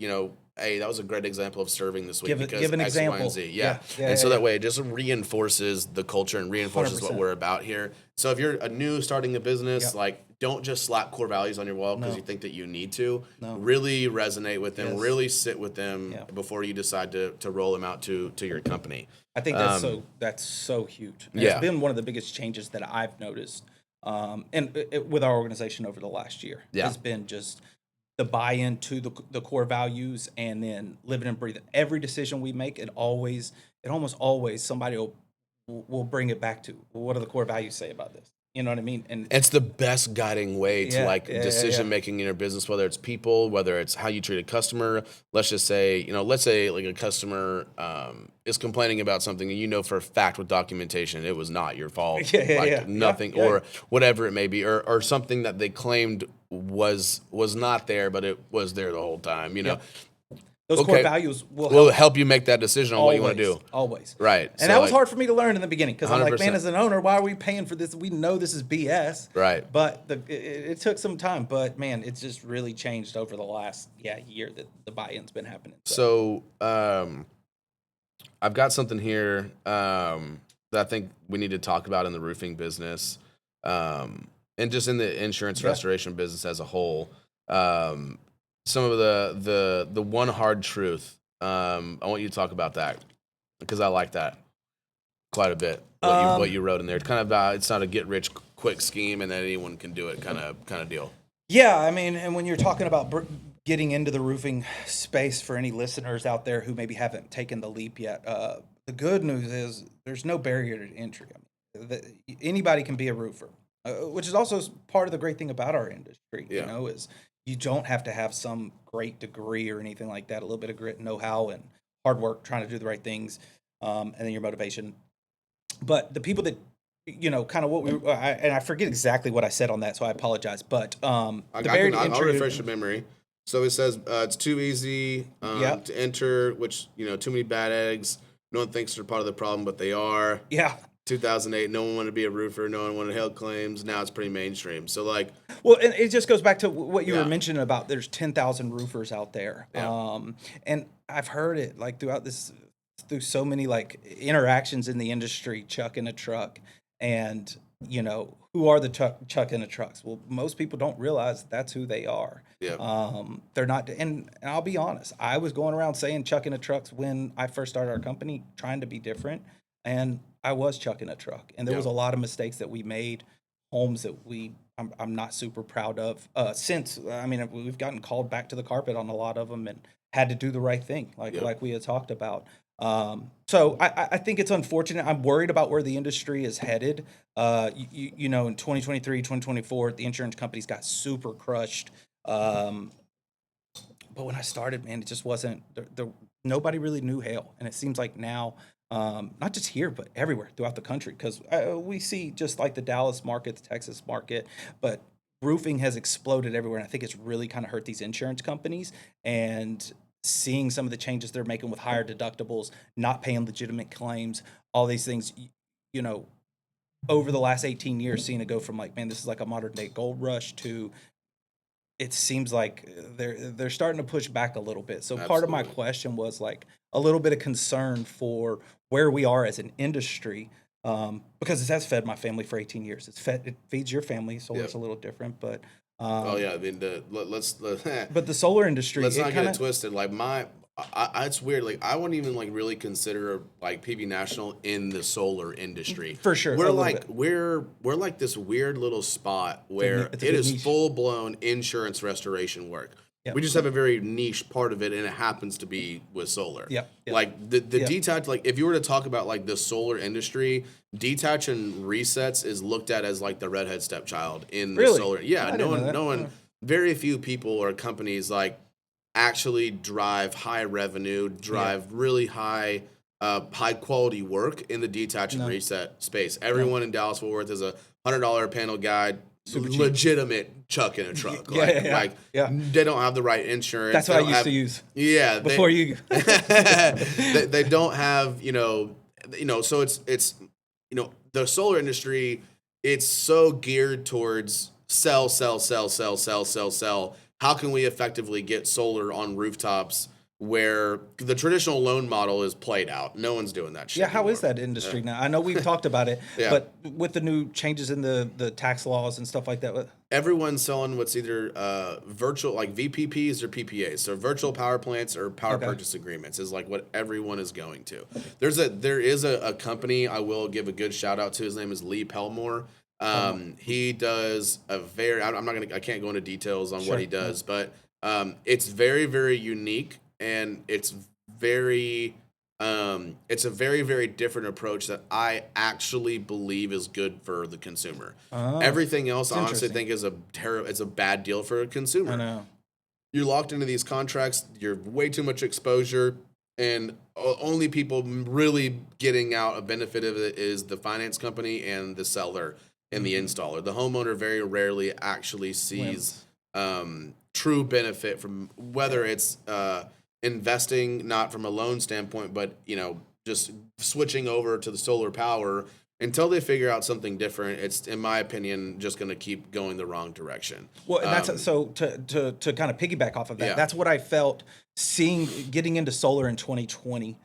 hey, that was a great example of serving this week because give an X, Y, example. and Z. Yeah. Yeah, And so yeah. that way it just reinforces the culture and reinforces what 100%. we're about here. So if you're a new starting a business, Yep. like don't just slap core values on your wall because No. you think that you need to. No. Really resonate with them, Yes. really sit with them Yeah. before you decide to roll them out to your company. I think that's so huge. And Yeah. It's been one of the biggest changes that I've noticed, and with our organization over the last year. Yeah. Has been just the buy-in to the core values, and then living and breathing. Every decision we make, it almost always somebody will bring it back to, well, what do the core values say about this? You know what I mean? And It's the best guiding way to Yeah. decision making in your business, whether it's people, whether it's how you treat a customer. Let's just say, let's say like a customer is complaining about something and you know for a fact with documentation it was not your fault, nothing, Yeah. or whatever it may be, or something that they claimed was not there, but it was there the whole time. Those core values will help you make that decision on what you want to do. Always. Right. And that was hard for me to learn in the beginning because I'm like, 100%. man, as an owner, why are we paying for this? We know this is BS. Right. But it took some time. But, man, it's just really changed over the last year that the buy-in's been happening. So I've got something here that I think we need to talk about in the roofing business and just in the insurance restoration business as a whole. Some of the one hard truth. I want you to talk about that because I like that quite a bit. What you wrote in there. It's kind of about it's not a get rich quick scheme and that anyone can do it kind of deal. Yeah, I mean, and when you're talking about getting into the roofing space, for any listeners out there who maybe haven't taken the leap yet, the good news is there's no barrier to entry. I mean, anybody can be a roofer, which is also part of the great thing about our industry. Yeah. Is you don't have to have some great degree or anything like that. A little bit of grit, know-how, and hard work, trying to do the right things, and then your motivation. But the people that kind of what I forget exactly what I said on that, so I apologize. But I'll refresh your memory. So it says it's too easy to enter, which too many bad eggs. No one thinks they're part of the problem, but they are. Yeah. 2008, no one wanted to be a roofer. No one wanted to hail claims. Now it's pretty mainstream. So well, and it just goes back to what you were mentioning about there's 10,000 roofers out there. Yeah. And I've heard it through so many interactions in the industry, Chuck in a truck, and who are the Chuck in the trucks? Well, most people don't realize that's who they are. Yeah. They're not, and I'll be honest, I was going around saying Chuck in a trucks when I first started our company, trying to be different, and I was chucking a truck, and there was a lot of mistakes that we made, homes that I'm not super proud of. We've gotten called back to the carpet on a lot of them and had to do the right thing, like we had talked about. So I think it's unfortunate. I'm worried about where the industry is headed. In 2023, 2024, the insurance companies got super crushed. But when I started, man, it just wasn't. Nobody really knew hail, and it seems like now. Not just here, but everywhere throughout the country, because we see just like the Dallas market, the Texas market, but roofing has exploded everywhere. And I think it's really kind of hurt these insurance companies, and seeing some of the changes they're making with higher deductibles, not paying legitimate claims, all these things, over the last 18 years, seeing it go from man, this is like a modern day gold rush to it seems like they're starting to push back a little bit. So part of my question was a little bit of concern for where we are as an industry, because it has fed my family for 18 years. It feeds your family, so it's a little different. But I mean, let's but the solar industry. Let's not get it twisted. It's weird. I wouldn't even really consider PV National in the solar industry. For sure. We're like this weird little spot where it is full blown insurance restoration work. Yep. We just have a very niche part of it, and it happens to be with solar. Yep. The detach, if you were to talk about the solar industry, detach and resets is looked at as the redhead stepchild in the solar. Yeah, no one, very few people or companies actually drive high revenue, really high quality work in the detach and reset space. Everyone in Dallas Fort Worth is a $100 panel guy. Legitimate Chuck in a truck. They don't have the right insurance. That's what I used to use. Yeah. Before you. they don't have, so it's the solar industry, it's so geared towards sell. How can we effectively get solar on rooftops where the traditional loan model is played out. No one's doing that shit Yeah, how anymore. is that industry now? I know we've talked about it, but with the new changes in the tax laws and stuff like that. Everyone's selling what's either virtual, like VPPs or PPAs. So virtual power plants or power purchase agreements is like what everyone is going to. There is a company I will give a good shout out to. His name is Lee Pelmore. He does a very, I can't go into details on what he does, but it's very, very unique, and it's a very, very different approach that I actually believe is good for the consumer. Everything else, I honestly think is it's a bad deal for a consumer. I know. You're locked into these contracts. You're way too much exposure, and only people really getting out a benefit of it is the finance company and the seller and the installer. The homeowner very rarely actually sees true benefit from whether it's investing, not from a loan standpoint, but just switching over to the solar power. Until they figure out something different, it's, in my opinion, just going to keep going the wrong direction. Well, and that's so to kind of piggyback off of that. That's what I felt getting into solar in 2020,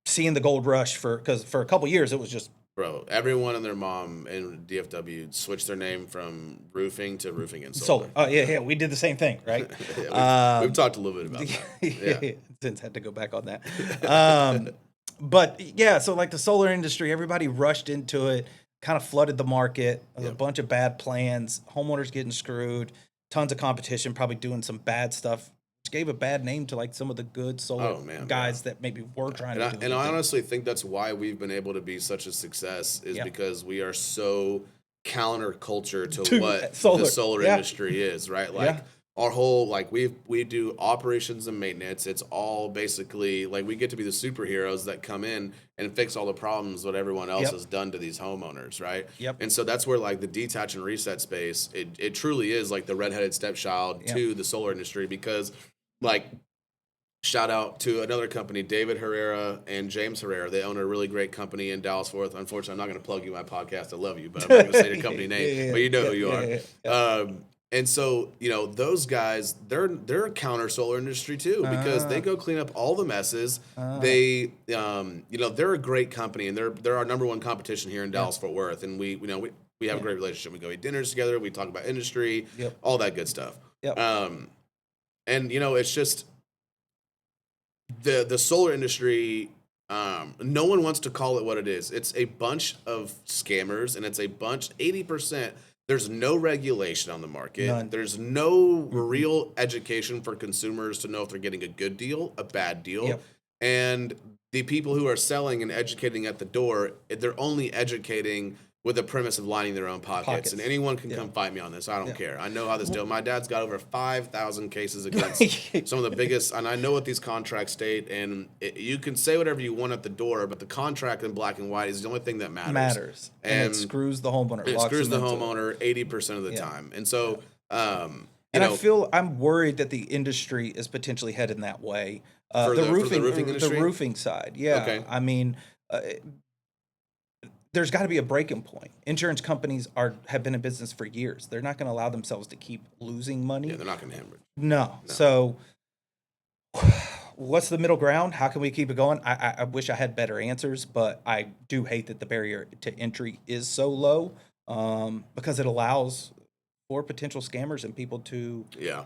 seeing the gold rush because for a couple years it was just. Bro, everyone and their mom in DFW switched their name from roofing to roofing and solar. Oh, yeah, we did the same thing, right? We've talked a little bit about that. Yeah. Since had to go back on that. But yeah, so like the solar industry, everybody rushed into it, kind of flooded the market, a bunch of bad plans, homeowners getting screwed, tons of competition, probably doing some bad stuff. Gave a bad name to like some of the good solar guys that maybe were trying to do it. And I honestly think that's why we've been able to be such a success is because we are so counterculture to what the solar industry is, right? Like our whole, like we do operations and maintenance. It's all basically like we get to be the superheroes that come in and fix all the problems what everyone else has done to these homeowners, right? And so that's where like the detach and reset space, it truly is like the redheaded stepchild to the solar industry, because like, shout out to another company, David Herrera and James Herrera. They own a really great company in Dallas-Fort Worth. Unfortunately, I'm not going to plug you my podcast. I love you, but I'm not going to say the company name. But you know who you are. And so, those guys, they're a counter solar industry too, because they go clean up all the messes. They, they're a great company, and they're our number one competition here in Dallas-Fort Worth. And we have a great relationship. We go eat dinners together. We talk about industry, all that good stuff. And it's just the solar industry. No one wants to call it what it is. It's a bunch of scammers, and it's a bunch. 80%. There's no regulation on the market. None. There's no real education for consumers to know if they're getting a good deal, a bad deal, and the people who are selling and educating at the door, they're only educating with the premise of lining their own pockets. And anyone can come fight me on this. I don't care. I know how this deal. My dad's got over 5,000 cases against some of the biggest, and I know what these contracts state. And you can say whatever you want at the door, but the contract in black and white is the only thing that matters. And it screws the homeowner. It screws the homeowner 80% of the time. And so, I'm worried that the industry is potentially heading that way. The roofing side. Yeah. Okay. I mean, there's got to be a breaking point. Insurance companies have been in business for years. They're not going to allow themselves to keep losing money. Yeah, they're not going to hemorrhage. No. So what's the middle ground? How can we keep it going? I wish I had better answers, but I do hate that the barrier to entry is so low, because it allows for potential scammers and people to, I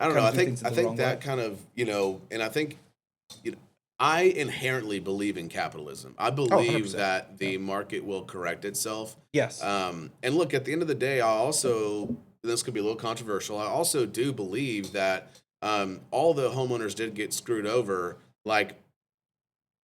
don't know. I think that kind of, and I think, I inherently believe in capitalism. I believe that the market will correct itself. Yes. And look, at the end of the day, this could be a little controversial, I also do believe that all the homeowners did get screwed over. Like,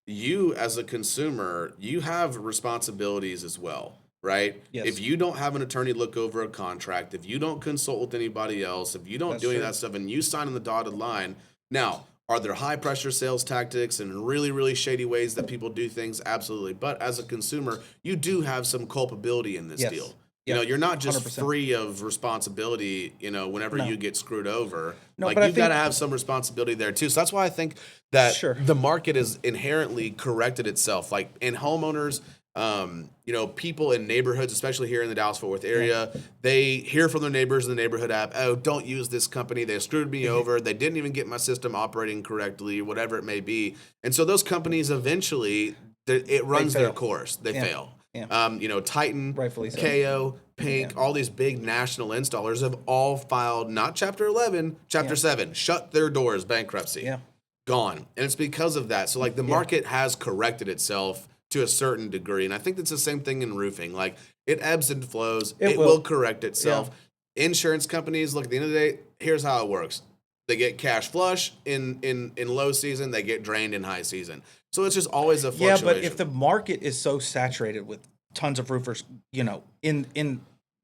you as a consumer, you have responsibilities as well, right? Yes. If you don't have an attorney look over a contract, if you don't consult with anybody else, if you don't do any of that stuff, and you sign on the dotted line, now, are there high pressure sales tactics and really, really shady ways that people do things? Absolutely. But as a consumer, you do have some culpability in this deal. You're not just 100%. Free of responsibility, whenever you get screwed over. No, like, you've got to have some responsibility there too. So that's why I think that the market has inherently corrected itself. Like, in homeowners, People in neighborhoods, especially here in the Dallas-Fort Worth area, they hear from their neighbors in the neighborhood app, oh, don't use this company. They screwed me over. They didn't even get my system operating correctly, whatever it may be. And so those companies eventually, it runs their course. They fail. Yeah. Titan, Rightfully so. KO, Pink, all these big national installers have all filed not Chapter 11, Chapter 7, shut their doors, bankruptcy. Yeah. Gone. And it's because of that. So, like, the market has corrected itself to a certain degree. And I think that's the same thing in roofing. Like, it ebbs and flows. It will correct itself. Yeah. Insurance companies, look, at the end of the day, here's how it works. They get cash flush in low season. They get drained in high season. So it's just always a fluctuation. Yeah, but if the market is so saturated with tons of roofers, in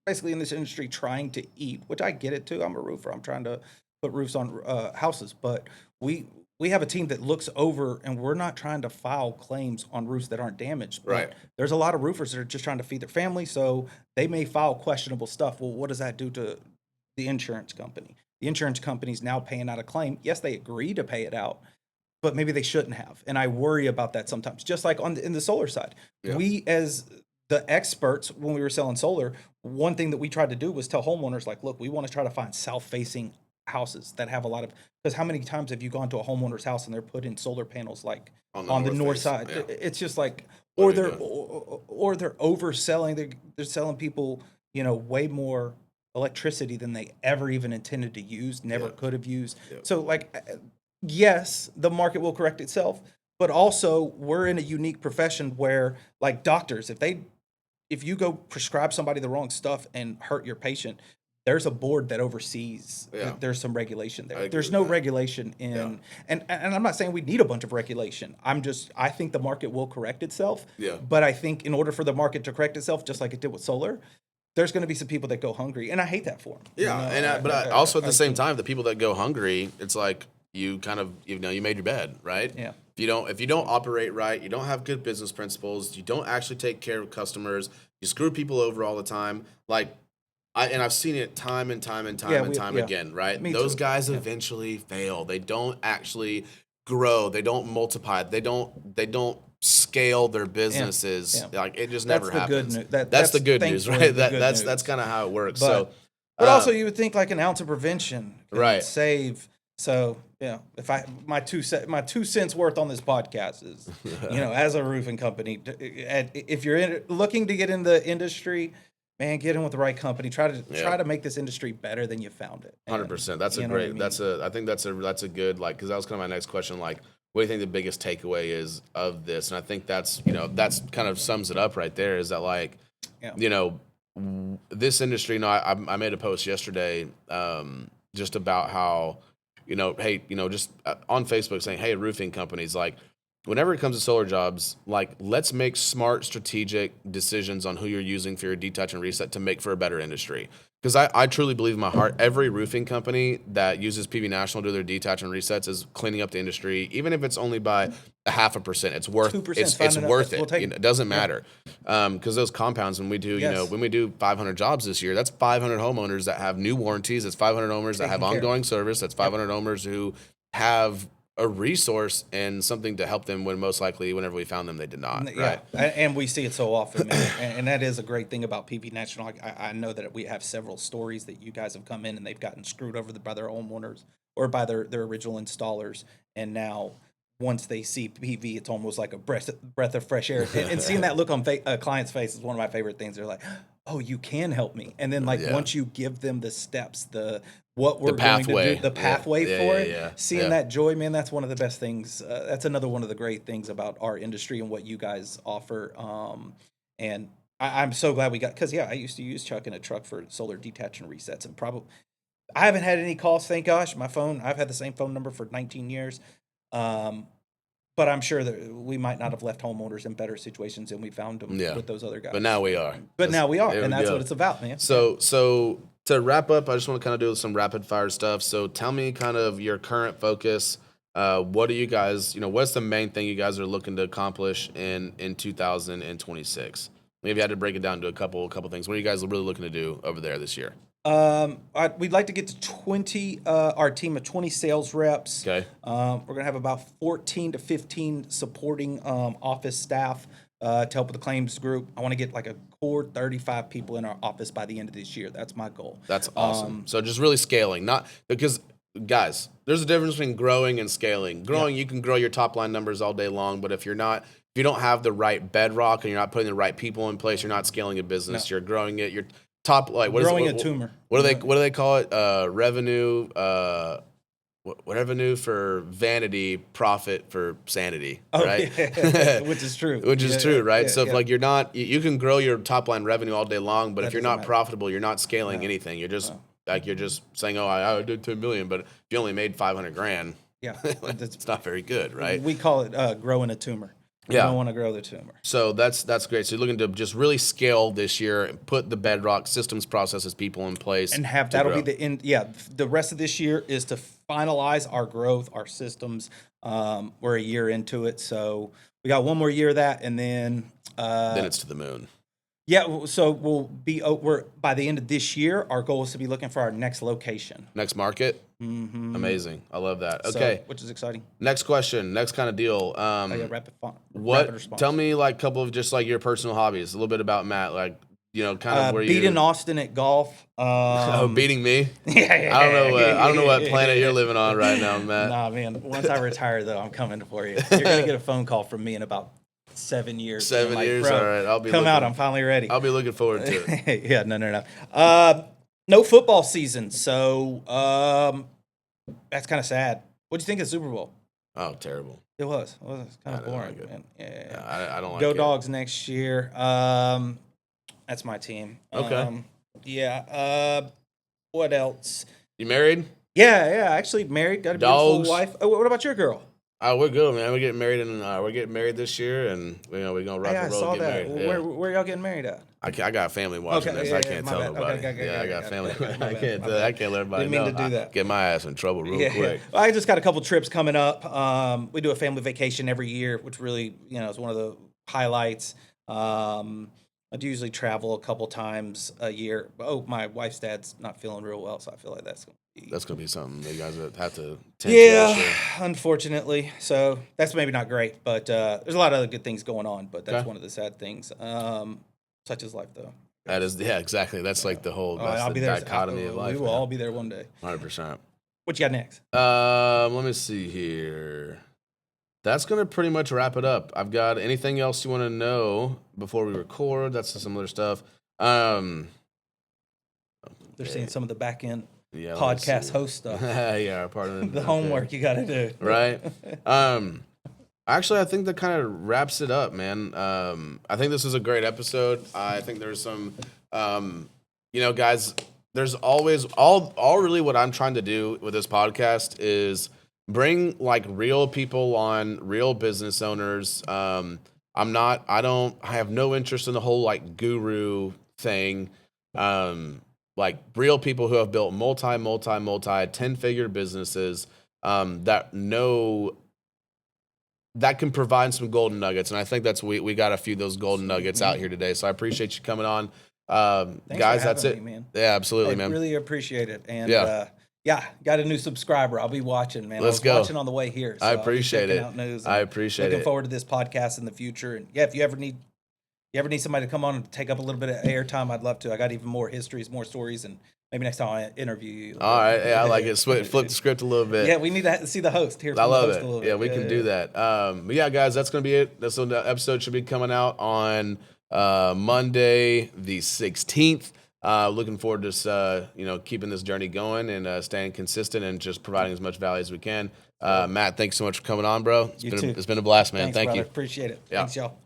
basically in this industry trying to eat, which I get it too. I'm a roofer. I'm trying to put roofs on houses, but we have a team that looks over, and we're not trying to file claims on roofs that aren't damaged. Right. There's a lot of roofers that are just trying to feed their family, so they may file questionable stuff. Well, what does that do to the insurance company? The insurance company's now paying out a claim. Yes, they agree to pay it out, but maybe they shouldn't have. And I worry about that sometimes. Just like in the solar side, we as the experts, when we were selling solar, one thing that we tried to do was tell homeowners, like, look, we want to try to find south-facing houses that have a lot of, because how many times have you gone to a homeowner's house and they're putting solar panels like on the north side? Yeah. It's just like, or they're overselling. They're selling people, way more electricity than they ever even intended to use, never could have used. So like, yes, the market will correct itself, but also we're in a unique profession where, like, doctors, if you go prescribe somebody the wrong stuff and hurt your patient, there's a board that oversees. There's some regulation there. There's no regulation in, and I'm not saying we need a bunch of regulation. I think the market will correct itself. Yeah. But I think in order for the market to correct itself, just like it did with solar, there's going to be some people that go hungry, and I hate that for them. Yeah, but also at the same time, the people that go hungry, it's like you kind of you made your bed, right? Yeah. If you don't operate right, you don't have good business principles, you don't actually take care of customers, you screw people over all the time, like. I've seen it time and time again, right? Those guys eventually fail. They don't actually grow. They don't multiply. They don't scale their businesses. Like, it just never happens. That's the good news, right? That's kind of how it works. But also you would think like an ounce of prevention can save. So if my 2 cents worth on this podcast is, as a roofing company, if you're looking to get in the industry, man, get in with the right company. Try to make this industry better than you found it. 100%. That's a great. I think that's a good, like, because that was kind of my next question. Like, what do you think the biggest takeaway is of this? And I think that's kind of sums it up right there. Is that, like, this industry. I made a post yesterday, just about how, hey, just on Facebook saying, hey, roofing companies, like, whenever it comes to solar jobs, like, let's make smart, strategic decisions on who you're using for your detach and reset to make for a better industry. Because I truly believe in my heart, every roofing company that uses PV National to do their detach and resets is cleaning up the industry, even if it's only by 0.5%. It's worth 2%. It's worth it. It doesn't matter, because those compounds, when we do 500 jobs this year, that's 500 homeowners that have new warranties. It's 500 homeowners that have ongoing service. That's 500 owners who have a resource and something to help them when most likely whenever we found them, they did not. Right. And we see it so often, man. And that is a great thing about PV National. I know that we have several stories that you guys have come in and they've gotten screwed over by their homeowners or by their original installers. And now once they see PV, it's almost like a breath of fresh air. And seeing that look on a client's face is one of my favorite things. They're like, oh, you can help me. And then once you give them the steps, what we're going to do, the pathway for it, seeing that joy, man, that's one of the best things. That's another one of the great things about our industry and what you guys offer. And I'm so glad we got, because I used to use Chuck in a truck for solar detach and resets, and probably I haven't had any calls, thank gosh. My phone, I've had the same phone number for 19 years. But I'm sure that we might not have left homeowners in better situations than we found them with those other guys. But now we are. And that's what it's about, man. So to wrap up, I just want to kind of do some rapid fire stuff. So tell me kind of your current focus. What are you guys, what's the main thing you guys are looking to accomplish in 2026? Maybe if you had to break it down to a couple things. What are you guys really looking to do over there this year? We'd like to get to 20, our team of 20 sales reps. Okay. We're going to have about 14 to 15 supporting office staff. to help with the claims group. I want to get like a core 35 people in our office by the end of this year. That's my goal. That's awesome. So just really scaling, not because guys, there's a difference between growing and scaling. Growing, you can grow your top line numbers all day long, but if you don't have the right bedrock and you're not putting the right people in place, you're not scaling a business. You're growing it. You're top growing a tumor. What do they call it? Revenue. What revenue for vanity, profit for sanity, right? Yeah. Which is true. Which is true, right? So if like you're not, you can grow your top line revenue all day long, but if you're not profitable, you're not scaling anything. You're just you're just saying, oh, I did 10 million, but if you only made 500 grand, it's not very good, right? We call it growing a tumor. You don't want to grow the tumor. So that's great. So you're looking to just really scale this year and put the bedrock systems, processes, people in place, and that'll be the end. Yeah, the rest of this year is to finalize our growth, our systems. We're a year into it, so we got one more year of that, and then it's to the moon. Yeah, so we're by the end of this year. Our goal is to be looking for our next location, next market. Mm-hmm. Amazing, I love that. Okay, which is exciting. Next question, next kind of deal. Rapid response. Tell me like a couple of just like your personal hobbies. A little bit about Matt, like kind of where beating Austin at golf. Beating me? Yeah. I don't know what planet you're living on right now, Matt. Nah, man. Once I retire, though, I'm coming for you. You're gonna get a phone call from me in about 7 years. 7 years, all right. I'll be out. I'm finally ready. I'll be looking forward to it. Yeah, no. No football season, so that's kind of sad. What do you think of the Super Bowl? Oh, terrible. It was kind of boring. Like yeah, I don't like it. Go it. Dogs next year. That's my team. Okay. What else? You married? Yeah. Actually married. Got a beautiful wife. Oh, what about your girl? Oh, we're good, man. We're getting married this year, and we're gonna rock and roll. I saw and get that. Married. Where y'all getting married at? I got family watching this. I can't tell nobody. I got family. I can't let everybody know. Didn't mean to do that. Get my ass in trouble real quick. Well, I just got a couple trips coming up. We do a family vacation every year, which really, is one of the highlights. I do usually travel a couple times a year. Oh, my wife's dad's not feeling real well, so I feel like that's gonna be something you guys have to tend to. Unfortunately. So that's maybe not great, but there's a lot of other good things going on. But that's one of the sad things. Such is life, though. That is, exactly. That's like the whole dichotomy of life. We will all be there one day. 100%. What you got next? Let me see here. That's going to pretty much wrap it up. I've got anything else you want to know before we record? That's some other stuff. They're seeing some of the back end podcast host stuff. Yeah, part of the homework you got to do. Right. Actually, I think that kind of wraps it up, man. I think this was a great episode. I think there's some, guys, there's always all really what I'm trying to do with this podcast is bring like real people on, real business owners. I have no interest in the whole like guru thing. Like real people who have built multi 10-figure businesses that can provide some golden nuggets. And I think we got a few of those golden nuggets out here today. So I appreciate you coming on. Guys, that's it. Me, man. Yeah, absolutely, man. I really appreciate it. And got a new subscriber. I'll be watching, man. Let's go. Watching on the way here. So I appreciate it. I appreciate it. Looking forward to this podcast in the future. And if you ever need somebody to come on and take up a little bit of airtime, I'd love to. I got even more histories, more stories, and maybe next time I interview you. All right. Yeah, I like it. Flip the script a little bit. Yeah, we need to see the host here. I love it. Yeah, we can do that. But yeah, guys, that's going to be it. This episode should be coming out on Monday, the 16th. Looking forward to keeping this journey going and staying consistent and just providing as much value as we can. Matt, thanks so much for coming on, bro. It's been a blast, man. Thanks, Thank brother. you. Appreciate it. Yeah. Thanks, y'all.